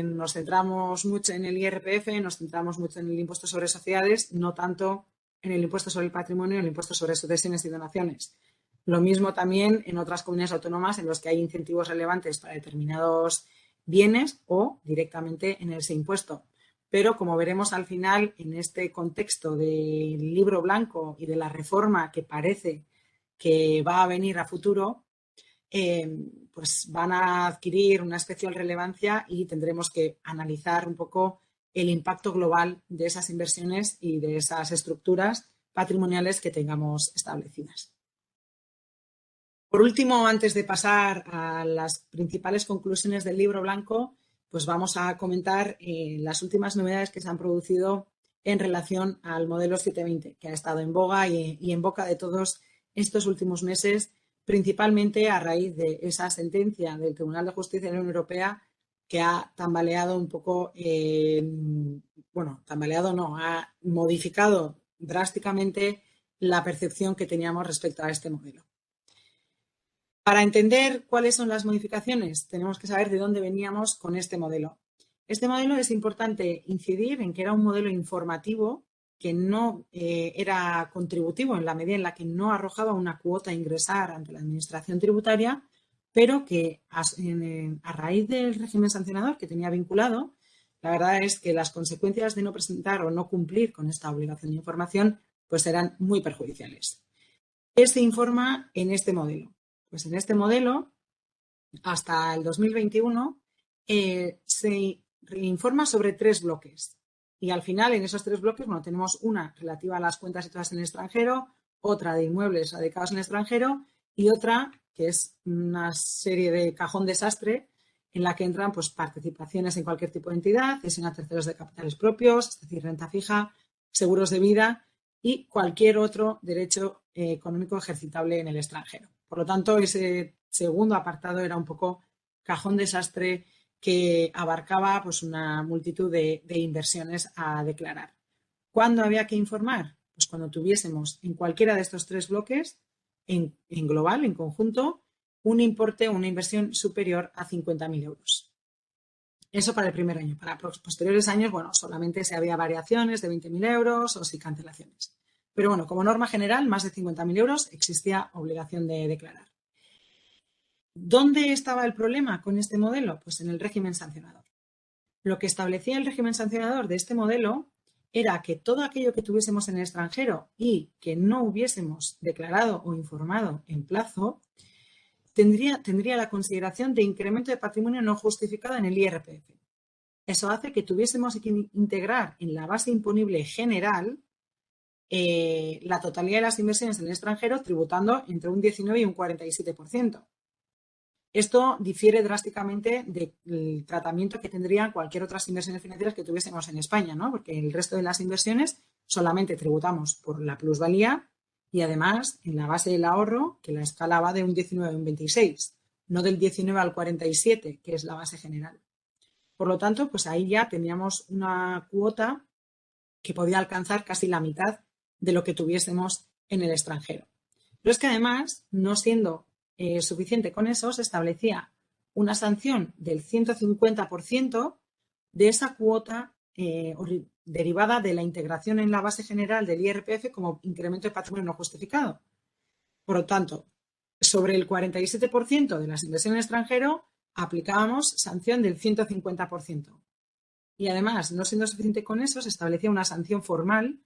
nos centramos mucho en el IRPF, nos centramos mucho en el impuesto sobre sociedades, no tanto en el impuesto sobre el patrimonio y el impuesto sobre sucesiones y donaciones. Lo mismo también en otras comunidades autónomas en las que hay incentivos relevantes para determinados bienes o directamente en ese impuesto. pero como veremos al final, en este contexto del libro blanco y de la reforma que parece que va a venir a futuro, pues van a adquirir una especial relevancia y tendremos que analizar un poco el impacto global de esas inversiones y de esas estructuras patrimoniales que tengamos establecidas. Por último, antes de pasar a las principales conclusiones del libro blanco, pues vamos a comentar las últimas novedades que se han producido en relación al modelo 720, que ha estado en boga y en boca de todos estos últimos meses, principalmente a raíz de esa sentencia del Tribunal de Justicia de la Unión Europea que ha tambaleado un poco, ha modificado drásticamente la percepción que teníamos respecto a este modelo. Para entender cuáles son las modificaciones, tenemos que saber de dónde veníamos con este modelo. Este modelo es importante incidir en que era un modelo informativo que no era contributivo en la medida en la que no arrojaba una cuota a ingresar ante la administración tributaria, pero que a raíz del régimen sancionador que tenía vinculado, la verdad es que las consecuencias de no presentar o no cumplir con esta obligación de información pues eran muy perjudiciales. ¿Qué se informa en este modelo? Pues en este modelo, hasta el 2021, se informa sobre 3 bloques. Y al final, en esos 3 bloques, bueno, tenemos una relativa a las cuentas situadas en el extranjero, otra de inmuebles radicados en el extranjero y otra que es una serie de cajón desastre en la que entran pues, participaciones en cualquier tipo de entidad, cesión a terceros de capitales propios, es decir, renta fija, seguros de vida y cualquier otro derecho económico ejercitable en el extranjero. Por lo tanto, ese segundo apartado era un poco cajón desastre que abarcaba pues, una multitud de inversiones a declarar. ¿Cuándo había que informar? Pues cuando tuviésemos en cualquiera de estos 3 bloques, en global, en conjunto, un importe o una inversión superior a 50.000 euros. Eso para el primer año. Para posteriores años, bueno, solamente si había variaciones de 20.000 euros o si cancelaciones. Pero bueno, como norma general, más de 50.000 euros existía obligación de declarar. ¿Dónde estaba el problema con este modelo? Pues en el régimen sancionador. Lo que establecía el régimen sancionador de este modelo era que todo aquello que tuviésemos en el extranjero y que no hubiésemos declarado o informado en plazo, tendría la consideración de incremento de patrimonio no justificado en el IRPF. Eso hace que tuviésemos que integrar en la base imponible general la totalidad de las inversiones en el extranjero tributando entre un 19 y un 47%. Esto difiere drásticamente del tratamiento que tendrían cualquier otras inversiones financieras que tuviésemos en España, ¿no? Porque el resto de las inversiones solamente tributamos por la plusvalía y además en la base del ahorro, que la escala va de un 19 a un 26, no del 19 al 47, que es la base general. Por lo tanto, pues ahí ya teníamos una cuota que podía alcanzar casi la mitad de lo que tuviésemos en el extranjero. Pero es que además, no siendo suficiente con eso, se establecía una sanción del 150% de esa cuota derivada de la integración en la base general del IRPF como incremento de patrimonio no justificado. Por lo tanto, sobre el 47% de las inversiones en extranjero aplicábamos sanción del 150%. Y además, no siendo suficiente con eso, se establecía una sanción formal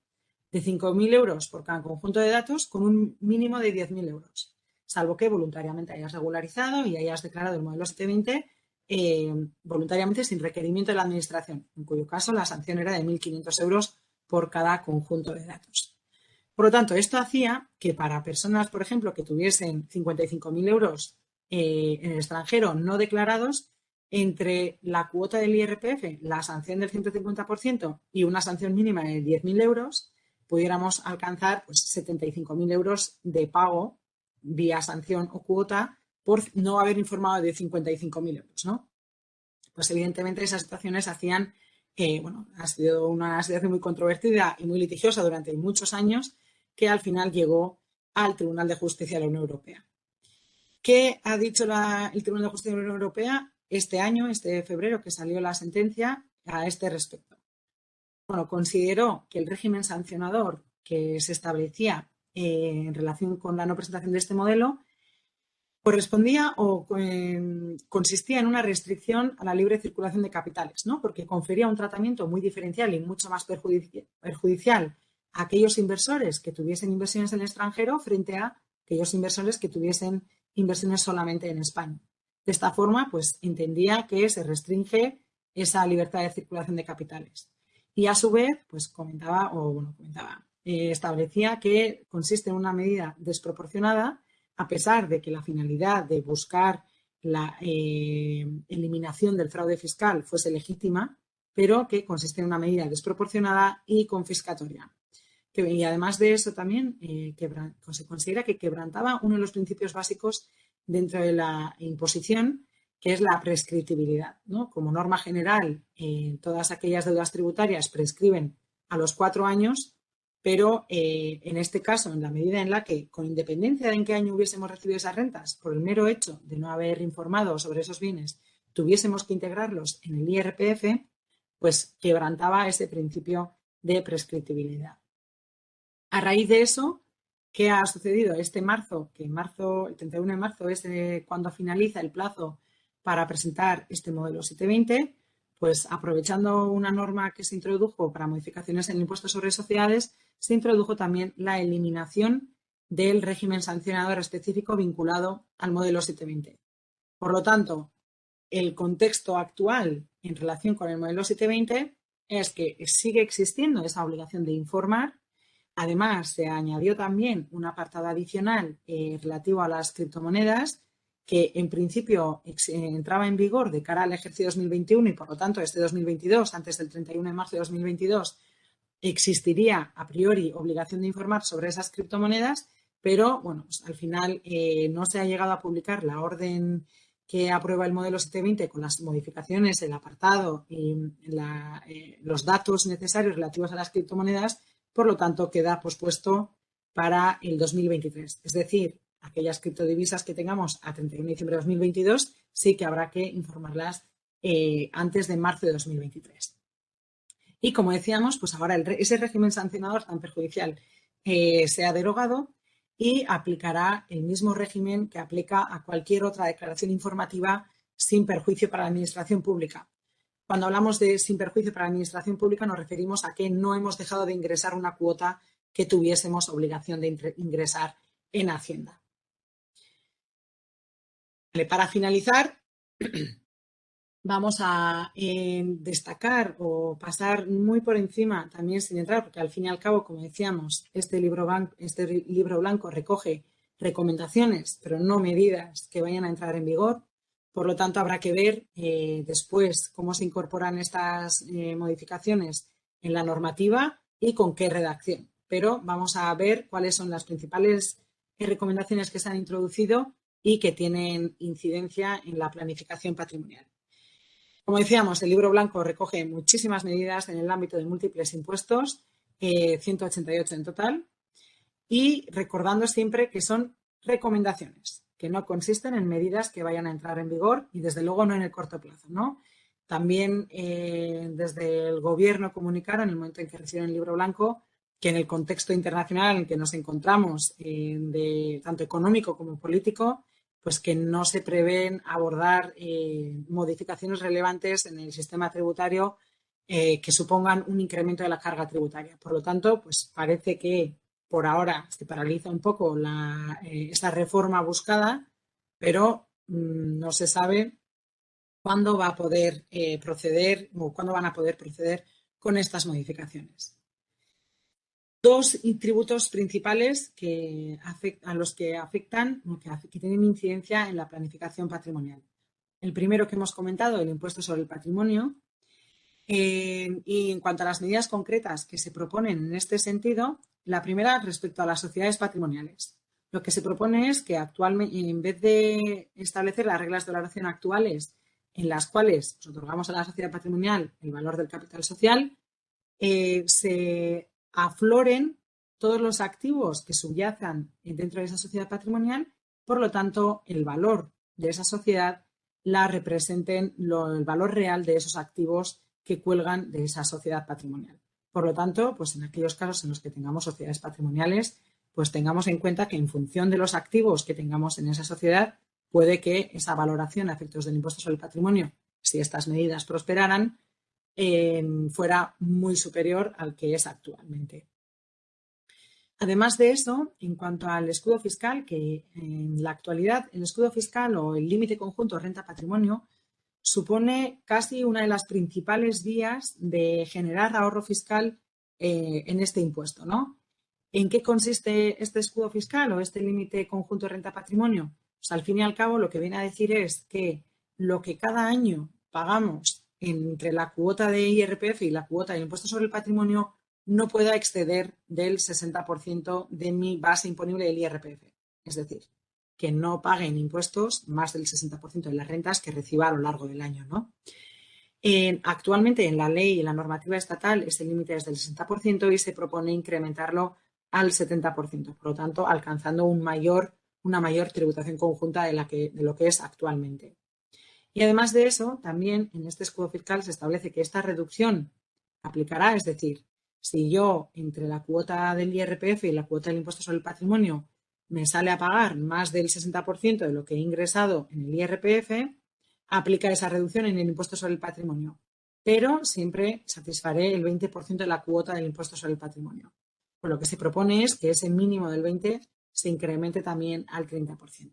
de 5.000 euros por cada conjunto de datos con un mínimo de 10.000 euros, salvo que voluntariamente hayas regularizado y hayas declarado el modelo 720 voluntariamente sin requerimiento de la administración, en cuyo caso la sanción era de 1.500 euros por cada conjunto de datos. Por lo tanto, esto hacía que para personas, por ejemplo, que tuviesen 55.000 euros en el extranjero no declarados, entre la cuota del IRPF, la sanción del 150% y una sanción mínima de 10.000 euros, pudiéramos alcanzar pues, 75.000 euros de pago vía sanción o cuota por no haber informado de 55.000 euros, ¿no? Pues evidentemente esas situaciones hacían, ha sido una situación muy controvertida y muy litigiosa durante muchos años que al final llegó al Tribunal de Justicia de la Unión Europea. ¿Qué ha dicho el Tribunal de Justicia de la Unión Europea este año, este febrero, que salió la sentencia a este respecto? Bueno, consideró que el régimen sancionador que se establecía en relación con la no presentación de este modelo correspondía o consistía en una restricción a la libre circulación de capitales, ¿no? Porque confería un tratamiento muy diferencial y mucho más perjudicial a aquellos inversores que tuviesen inversiones en el extranjero frente a aquellos inversores que tuviesen inversiones solamente en España. De esta forma, pues entendía que se restringe esa libertad de circulación de capitales. Y a su vez, pues establecía que consiste en una medida desproporcionada, a pesar de que la finalidad de buscar la eliminación del fraude fiscal fuese legítima, pero que consiste en una medida desproporcionada y confiscatoria. Y además de eso también se considera que quebrantaba uno de los principios básicos dentro de la imposición, que es la prescriptibilidad, ¿no? Como norma general, todas aquellas deudas tributarias prescriben a los 4 años, pero en este caso, en la medida en la que, con independencia de en qué año hubiésemos recibido esas rentas, por el mero hecho de no haber informado sobre esos bienes, tuviésemos que integrarlos en el IRPF, pues quebrantaba ese principio de prescriptibilidad. A raíz de eso, ¿qué ha sucedido? Este marzo, el 31 de marzo es cuando finaliza el plazo para presentar este modelo 720, pues aprovechando una norma que se introdujo para modificaciones en el impuesto sobre sociedades, se introdujo también la eliminación del régimen sancionador específico vinculado al modelo 720. Por lo tanto, el contexto actual en relación con el modelo 720 es que sigue existiendo esa obligación de informar. Además, se añadió también un apartado adicional relativo a las criptomonedas que en principio entraba en vigor de cara al ejercicio 2021 y por lo tanto este 2022, antes del 31 de marzo de 2022, existiría a priori obligación de informar sobre esas criptomonedas, pero bueno, pues al final no se ha llegado a publicar la orden que aprueba el modelo 720 con las modificaciones, el apartado y los datos necesarios relativos a las criptomonedas. Por lo tanto, queda pospuesto para el 2023. Es decir, aquellas criptodivisas que tengamos a 31 de diciembre de 2022 sí que habrá que informarlas antes de marzo de 2023. Y como decíamos, pues ahora ese régimen sancionador tan perjudicial se ha derogado y aplicará el mismo régimen que aplica a cualquier otra declaración informativa sin perjuicio para la administración pública. Cuando hablamos de sin perjuicio para la administración pública nos referimos a que no hemos dejado de ingresar una cuota que tuviésemos obligación de ingresar en Hacienda. Para finalizar, vamos a destacar o pasar muy por encima, también sin entrar, porque al fin y al cabo, como decíamos, este libro blanco recoge recomendaciones, pero no medidas que vayan a entrar en vigor. Por lo tanto, habrá que ver después cómo se incorporan estas modificaciones en la normativa y con qué redacción. Pero vamos a ver cuáles son las principales recomendaciones que se han introducido y que tienen incidencia en la planificación patrimonial. Como decíamos, el libro blanco recoge muchísimas medidas en el ámbito de múltiples impuestos, 188 en total, y recordando siempre que son recomendaciones, que no consisten en medidas que vayan a entrar en vigor y desde luego no en el corto plazo, ¿no? También desde el Gobierno comunicaron en el momento en que recibieron el libro blanco que en el contexto internacional en el que nos encontramos, tanto económico como político, pues que no se prevén abordar modificaciones relevantes en el sistema tributario que supongan un incremento de la carga tributaria. Por lo tanto, pues parece que por ahora se paraliza un poco esta reforma buscada, pero no se sabe cuándo va a poder proceder o cuándo van a poder proceder con estas modificaciones. Dos tributos principales a los que afectan, que tienen incidencia en la planificación patrimonial. El primero que hemos comentado, el impuesto sobre el patrimonio. Y en cuanto a las medidas concretas que se proponen en este sentido, la primera respecto a las sociedades patrimoniales. Lo que se propone es que actualmente, en vez de establecer las reglas de valoración actuales en las cuales nos otorgamos a la sociedad patrimonial el valor del capital social, se afloren todos los activos que subyacen dentro de esa sociedad patrimonial, por lo tanto, el valor de esa sociedad la representen el valor real de esos activos que cuelgan de esa sociedad patrimonial. Por lo tanto, pues en aquellos casos en los que tengamos sociedades patrimoniales, pues tengamos en cuenta que en función de los activos que tengamos en esa sociedad, puede que esa valoración a efectos del impuesto sobre el patrimonio, si estas medidas prosperaran, fuera muy superior al que es actualmente. Además de eso, en cuanto al escudo fiscal, que en la actualidad el escudo fiscal o el límite conjunto renta-patrimonio supone casi una de las principales vías de generar ahorro fiscal en este impuesto, ¿no? ¿En qué consiste este escudo fiscal o este límite conjunto renta-patrimonio? Pues al fin y al cabo lo que viene a decir es que lo que cada año pagamos entre la cuota de IRPF y la cuota de impuesto sobre el patrimonio no pueda exceder del 60% de mi base imponible del IRPF. Es decir, que no paguen impuestos más del 60% de las rentas que reciba a lo largo del año, ¿no? Actualmente en la ley y en la normativa estatal este límite es del 60% y se propone incrementarlo al 70%, por lo tanto alcanzando una mayor tributación conjunta de lo que es actualmente. Y además de eso, también en este escudo fiscal se establece que esta reducción aplicará, es decir, si yo entre la cuota del IRPF y la cuota del impuesto sobre el patrimonio me sale a pagar más del 60% de lo que he ingresado en el IRPF, aplica esa reducción en el impuesto sobre el patrimonio, pero siempre satisfaré el 20% de la cuota del impuesto sobre el patrimonio. Pues lo que se propone es que ese mínimo del 20% se incremente también al 30%.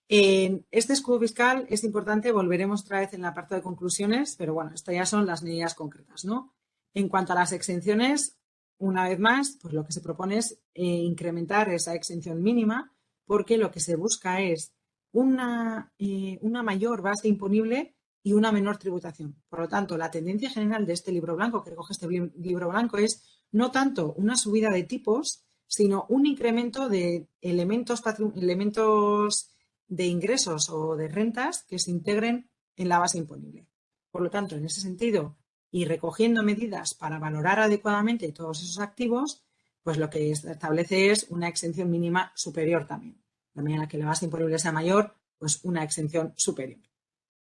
En este escudo fiscal es importante, volveremos otra vez en la parte de conclusiones, pero bueno, estas ya son las medidas concretas, ¿no? En cuanto a las exenciones, una vez más, pues lo que se propone es incrementar esa exención mínima, porque lo que se busca es una mayor base imponible y una menor tributación. Por lo tanto, la tendencia general de este libro blanco, que recoge este libro blanco, es no tanto una subida de tipos, sino un incremento de elementos de ingresos o de rentas que se integren en la base imponible. Por lo tanto, en ese sentido, y recogiendo medidas para valorar adecuadamente todos esos activos, pues lo que establece es una exención mínima superior también. También a la que la base imponible sea mayor, pues una exención superior.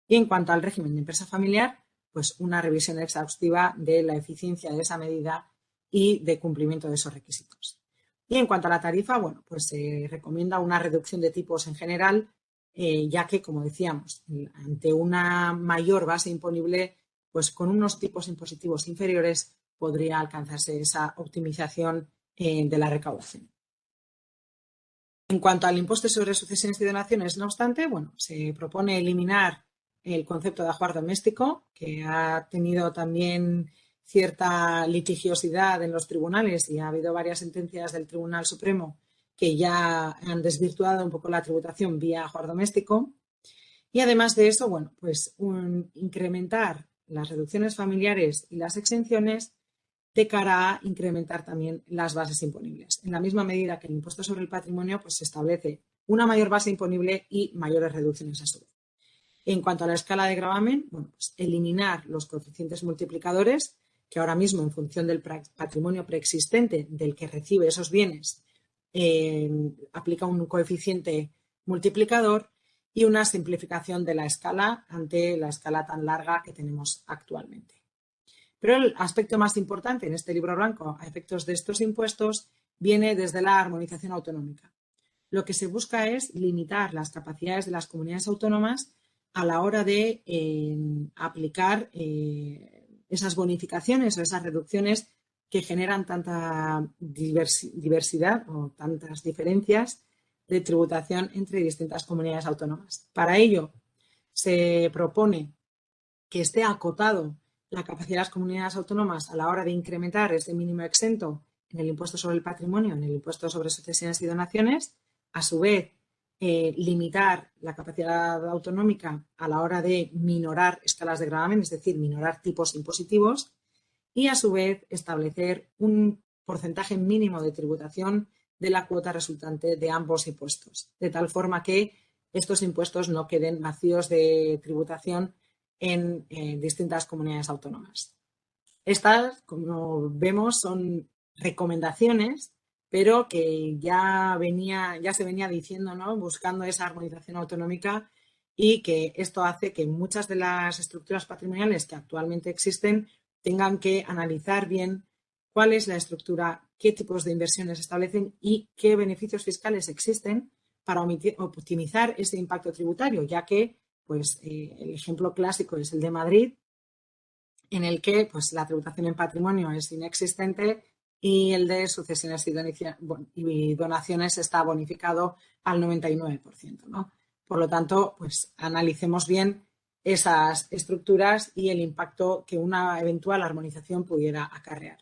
Y en cuanto al régimen de empresa familiar, pues una revisión exhaustiva de la eficiencia de esa medida y de cumplimiento de esos requisitos. Y en cuanto a la tarifa, bueno, pues se recomienda una reducción de tipos en general, ya que, como decíamos, ante una mayor base imponible, pues con unos tipos impositivos inferiores podría alcanzarse esa optimización de la recaudación. En cuanto al impuesto sobre sucesiones y donaciones, no obstante, bueno, se propone eliminar el concepto de ajuar doméstico, que ha tenido también cierta litigiosidad en los tribunales y ha habido varias sentencias del Tribunal Supremo que ya han desvirtuado un poco la tributación vía ajuar doméstico. Y además de eso, bueno, pues incrementar las reducciones familiares y las exenciones de cara a incrementar también las bases imponibles. En la misma medida que el impuesto sobre el patrimonio, pues se establece una mayor base imponible y mayores reducciones a su vez. En cuanto a la escala de gravamen, bueno, pues eliminar los coeficientes multiplicadores, que ahora mismo en función del patrimonio preexistente del que recibe esos bienes, aplica un coeficiente multiplicador y una simplificación de la escala ante la escala tan larga que tenemos actualmente. Pero el aspecto más importante en este libro blanco a efectos de estos impuestos viene desde la armonización autonómica. Lo que se busca es limitar las capacidades de las comunidades autónomas a la hora de aplicar esas bonificaciones o esas reducciones que generan tanta diversidad o tantas diferencias de tributación entre distintas comunidades autónomas. Para ello, se propone que esté acotado la capacidad de las comunidades autónomas a la hora de incrementar ese mínimo exento en el impuesto sobre el patrimonio, en el impuesto sobre sucesiones y donaciones, a su vez limitar la capacidad autonómica a la hora de minorar escalas de gravamen, es decir, minorar tipos impositivos, y a su vez establecer un porcentaje mínimo de tributación de la cuota resultante de ambos impuestos, de tal forma que estos impuestos no queden vacíos de tributación en distintas comunidades autónomas. Estas, como vemos, son recomendaciones, pero que ya se venía diciendo, ¿no? Buscando esa armonización autonómica, y que esto hace que muchas de las estructuras patrimoniales que actualmente existen tengan que analizar bien cuál es la estructura, qué tipos de inversiones establecen y qué beneficios fiscales existen para optimizar ese impacto tributario, ya que pues, el ejemplo clásico es el de Madrid, en el que pues, la tributación en patrimonio es inexistente y el de sucesiones y donaciones está bonificado al 99%, ¿no? Por lo tanto, pues analicemos bien esas estructuras y el impacto que una eventual armonización pudiera acarrear.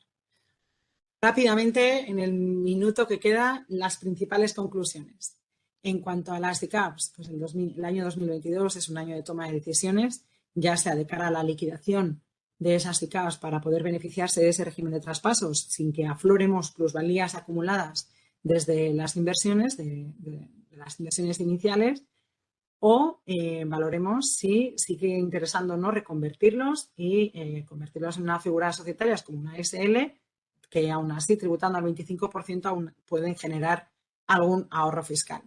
Rápidamente, en el minuto que queda, las principales conclusiones. En cuanto a las ICAPs, pues el año 2022 es un año de toma de decisiones, ya sea de cara a la liquidación de esas ICAPs para poder beneficiarse de ese régimen de traspasos sin que afloremos plusvalías acumuladas desde las inversiones, de las inversiones iniciales, o valoremos si sigue interesando o no reconvertirlos y convertirlos en una figura societaria como una SL, que aún así, tributando al 25%, aún pueden generar algún ahorro fiscal.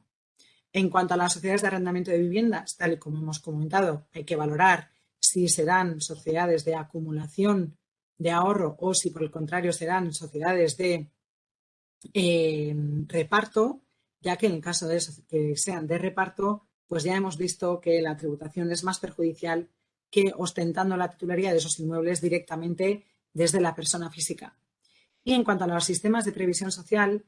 En cuanto a las sociedades de arrendamiento de viviendas, tal y como hemos comentado, hay que valorar si serán sociedades de acumulación de ahorro o si, por el contrario, serán sociedades de reparto, ya que en el caso de que sean de reparto, pues ya hemos visto que la tributación es más perjudicial que ostentando la titularidad de esos inmuebles directamente desde la persona física. Y en cuanto a los sistemas de previsión social,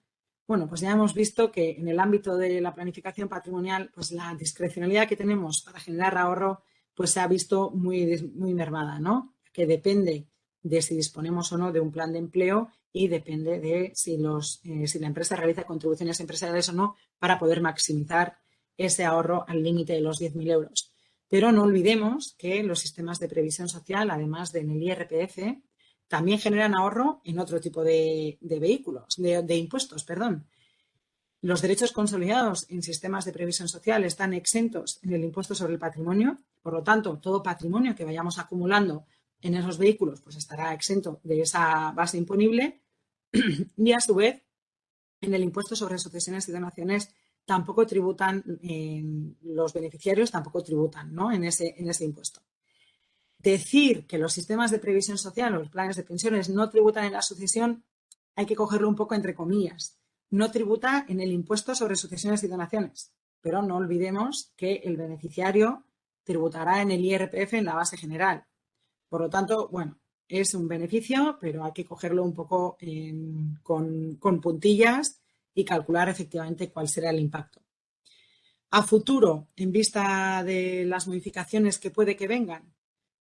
bueno, pues ya hemos visto que en el ámbito de la planificación patrimonial, pues la discrecionalidad que tenemos para generar ahorro, pues se ha visto muy mermada, ¿no? Que depende de si disponemos o no de un plan de empleo y depende de si la empresa realiza contribuciones empresariales o no para poder maximizar ese ahorro al límite de los 10.000 euros. Pero no olvidemos que los sistemas de previsión social, además de en el IRPF, también generan ahorro en otro tipo de vehículos, de impuestos, perdón. Los derechos consolidados en sistemas de previsión social están exentos en el impuesto sobre el patrimonio. Por lo tanto, todo patrimonio que vayamos acumulando en esos vehículos pues estará exento de esa base imponible. Y a su vez, en el impuesto sobre sucesiones y donaciones tampoco tributan, los beneficiarios tampoco tributan, ¿no? en ese impuesto. Decir que los sistemas de previsión social o los planes de pensiones no tributan en la sucesión hay que cogerlo un poco entre comillas. No tributa en el impuesto sobre sucesiones y donaciones, pero no olvidemos que el beneficiario tributará en el IRPF en la base general. Por lo tanto, bueno, es un beneficio, pero hay que cogerlo un poco con puntillas y calcular efectivamente cuál será el impacto. A futuro, en vista de las modificaciones que puede que vengan,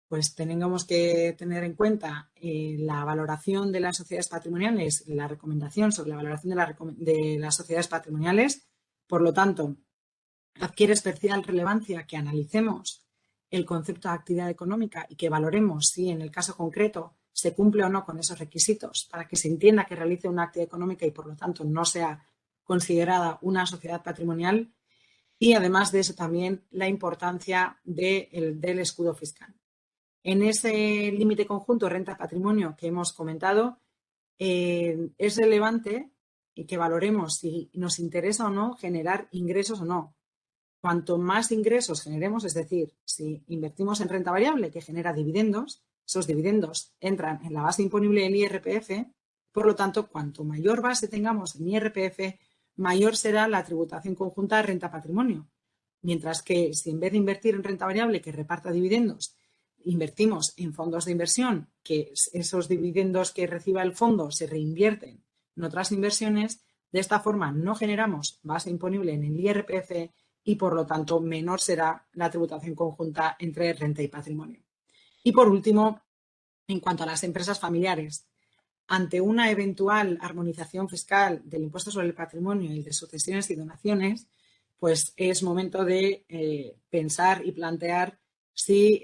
pues tenemos que tener en cuenta la valoración de las sociedades patrimoniales, la recomendación sobre la valoración de las sociedades patrimoniales. Por lo tanto, adquiere especial relevancia que analicemos el concepto de actividad económica y que valoremos si en el caso concreto se cumple o no con esos requisitos para que se entienda que realice una actividad económica y por lo tanto no sea considerada una sociedad patrimonial. Y además de eso también la importancia del escudo fiscal. En ese límite conjunto renta-patrimonio que hemos comentado, es relevante que valoremos si nos interesa o no generar ingresos o no. Cuanto más ingresos generemos, es decir, si invertimos en renta variable que genera dividendos, esos dividendos entran en la base imponible del IRPF, por lo tanto, cuanto mayor base tengamos en IRPF, mayor será la tributación conjunta de renta-patrimonio. Mientras que si en vez de invertir en renta variable que reparta dividendos, invertimos en fondos de inversión, que esos dividendos que reciba el fondo se reinvierten en otras inversiones, de esta forma no generamos base imponible en el IRPF y, por lo tanto, menor será la tributación conjunta entre renta y patrimonio. Y, por último, en cuanto a las empresas familiares, ante una eventual armonización fiscal del impuesto sobre el patrimonio y de sucesiones y donaciones, pues es momento de pensar y plantear si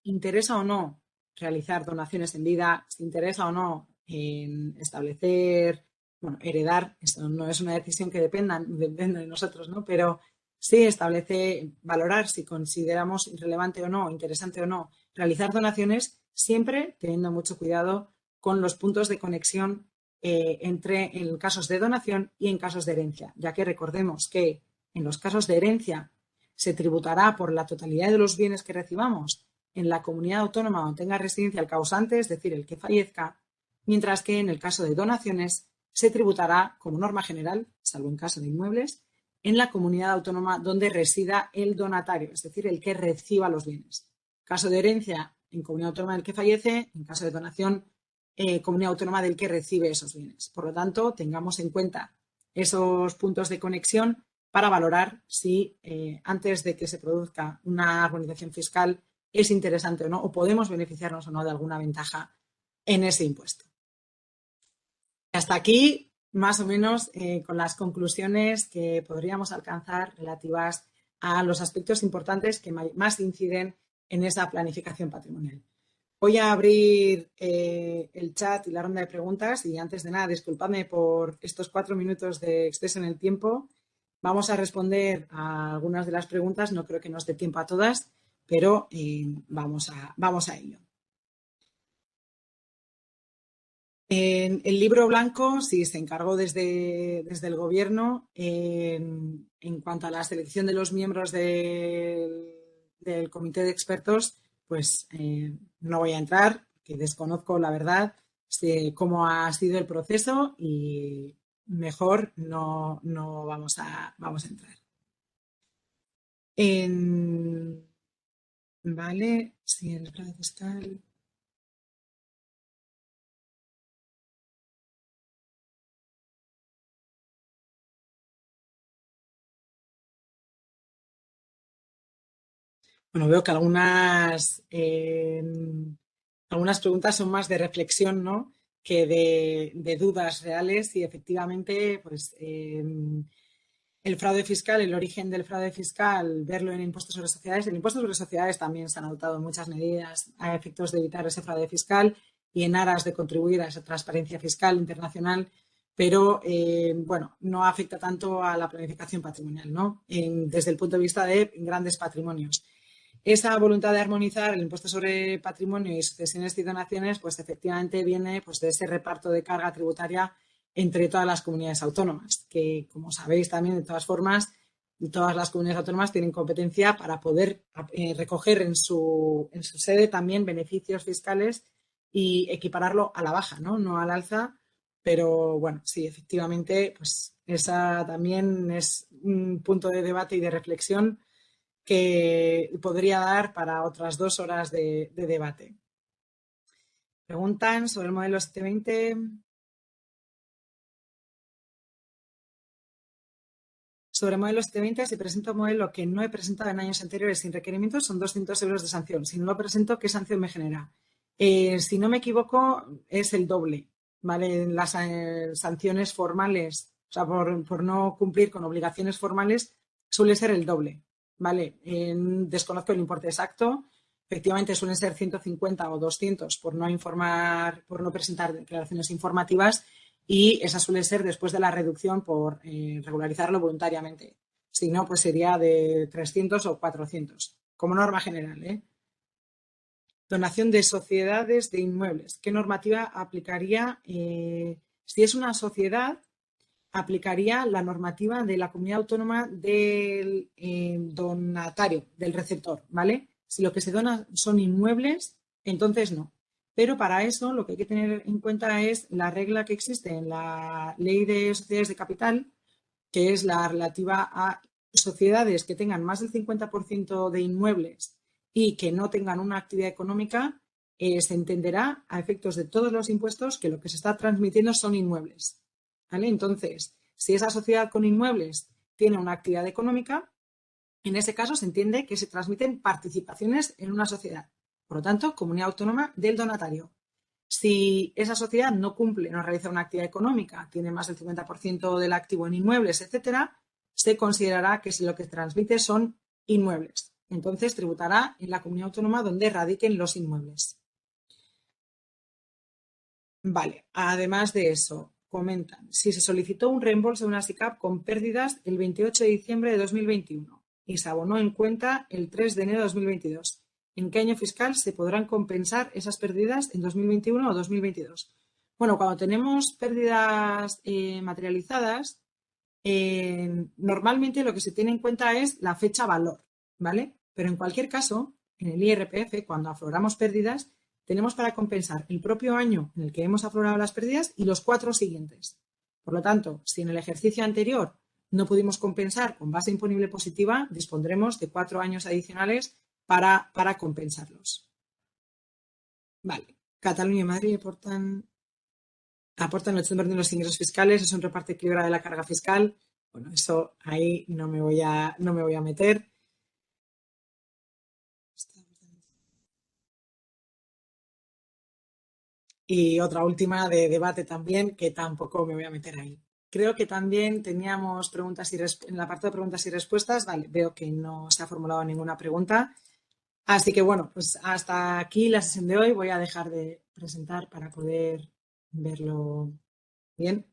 interesa o no realizar donaciones en vida, si interesa o no establecer, bueno, heredar, esto no es una decisión que dependa de nosotros, ¿no? Pero sí establece, valorar si consideramos irrelevante o no, interesante o no, realizar donaciones, siempre teniendo mucho cuidado con los puntos de conexión entre en casos de donación y en casos de herencia, ya que recordemos que en los casos de herencia se tributará por la totalidad de los bienes que recibamos en la comunidad autónoma donde tenga residencia el causante, es decir, el que fallezca, mientras que en el caso de donaciones se tributará como norma general, salvo en caso de inmuebles, en la comunidad autónoma donde resida el donatario, es decir, el que reciba los bienes. Caso de herencia, en comunidad autónoma del que fallece; en caso de donación, comunidad autónoma del que recibe esos bienes. Por lo tanto, tengamos en cuenta esos puntos de conexión para valorar si antes de que se produzca una armonización fiscal es interesante o no, o podemos beneficiarnos o no de alguna ventaja en ese impuesto. Hasta aquí, más o menos, con las conclusiones que podríamos alcanzar relativas a los aspectos importantes que más inciden en esa planificación patrimonial. Voy a abrir el chat y la ronda de preguntas y, antes de nada, disculpadme por estos 4 minutos de exceso en el tiempo. Vamos a responder a algunas de las preguntas, no creo que nos dé tiempo a todas, pero vamos a ello. En el libro blanco, sí, se encargó desde el Gobierno en cuanto a la selección de los miembros del comité de expertos, pues no voy a entrar, que desconozco la verdad cómo ha sido el proceso y mejor no vamos a entrar. Vale, sí, el fraude fiscal. Bueno, veo que algunas preguntas son más de reflexión, ¿no?, que de dudas reales, y efectivamente, pues el fraude fiscal, el origen del fraude fiscal, verlo en impuestos sobre sociedades. En impuestos sobre sociedades también se han adoptado muchas medidas a efectos de evitar ese fraude fiscal y en aras de contribuir a esa transparencia fiscal internacional, pero bueno, no afecta tanto a la planificación patrimonial, ¿no?, desde el punto de vista de grandes patrimonios. Esa voluntad de armonizar el impuesto sobre patrimonio y sucesiones y donaciones, pues efectivamente viene pues de ese reparto de carga tributaria entre todas las comunidades autónomas, que, como sabéis también, de todas formas, todas las comunidades autónomas tienen competencia para poder recoger en su sede también beneficios fiscales y equipararlo a la baja, no al alza. Pero bueno, sí, efectivamente, pues esa también es un punto de debate y de reflexión que podría dar para otras 2 horas de debate. Preguntan sobre el modelo 720. Sobre el modelo 720, si presento un modelo que no he presentado en años anteriores sin requerimientos, son 200 euros de sanción. Si no lo presento, ¿qué sanción me genera? Si no me equivoco, es el doble, ¿vale? Las sanciones formales, o sea, por no cumplir con obligaciones formales, suele ser el doble, ¿vale? Desconozco el importe exacto. Efectivamente, suelen ser 150 o 200 por no informar, por no presentar declaraciones informativas, y esa suele ser después de la reducción por regularizarlo voluntariamente. Si no, pues sería de 300 o 400, como norma general, ¿eh? Donación de sociedades de inmuebles. ¿Qué normativa aplicaría? Si es una sociedad, aplicaría la normativa de la comunidad autónoma del donatario, del receptor, ¿vale? Si lo que se dona son inmuebles, entonces no. Pero para eso lo que hay que tener en cuenta es la regla que existe en la Ley de Sociedades de Capital, que es la relativa a sociedades que tengan más del 50% de inmuebles y que no tengan una actividad económica. Se entenderá a efectos de todos los impuestos que lo que se está transmitiendo son inmuebles, ¿vale? Entonces, si esa sociedad con inmuebles tiene una actividad económica, en ese caso se entiende que se transmiten participaciones en una sociedad. Por lo tanto, comunidad autónoma del donatario. Si esa sociedad no cumple, no realiza una actividad económica, tiene más del 50% del activo en inmuebles, etcétera, se considerará que si lo que transmite son inmuebles. Entonces, tributará en la comunidad autónoma donde radiquen los inmuebles. Vale, además de eso, comentan, si se solicitó un reembolso de una SICAP con pérdidas el 28 de diciembre de 2021 y se abonó en cuenta el 3 de enero de 2022, ¿en qué año fiscal se podrán compensar esas pérdidas, en 2021 o 2022? Bueno, cuando tenemos pérdidas materializadas, normalmente lo que se tiene en cuenta es la fecha valor, ¿vale? Pero en cualquier caso, en el IRPF, cuando afloramos pérdidas, tenemos para compensar el propio año en el que hemos aflorado las pérdidas y los 4 siguientes. Por lo tanto, si en el ejercicio anterior no pudimos compensar con base imponible positiva, dispondremos de 4 años adicionales para compensarlos. Vale. Cataluña y Madrid aportan el 80% de los ingresos fiscales, es un reparto equilibrado de la carga fiscal. Bueno, eso ahí no me voy a meter. Y otra última de debate también, que tampoco me voy a meter ahí. Creo que también teníamos preguntas en la parte de preguntas y respuestas. Vale, veo que no se ha formulado ninguna pregunta. Así que bueno, pues hasta aquí la sesión de hoy. Voy a dejar de presentar para poder verlo bien.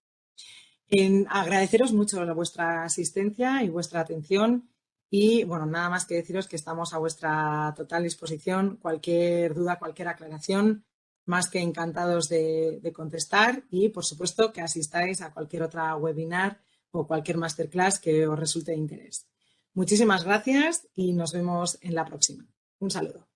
Agradeceros mucho vuestra asistencia y vuestra atención. Y bueno, nada más que deciros que estamos a vuestra total disposición. Cualquier duda, cualquier aclaración, más que encantados de contestar, y por supuesto que asistáis a cualquier otra webinar o cualquier masterclass que os resulte de interés. Muchísimas gracias y nos vemos en la próxima. Un saludo.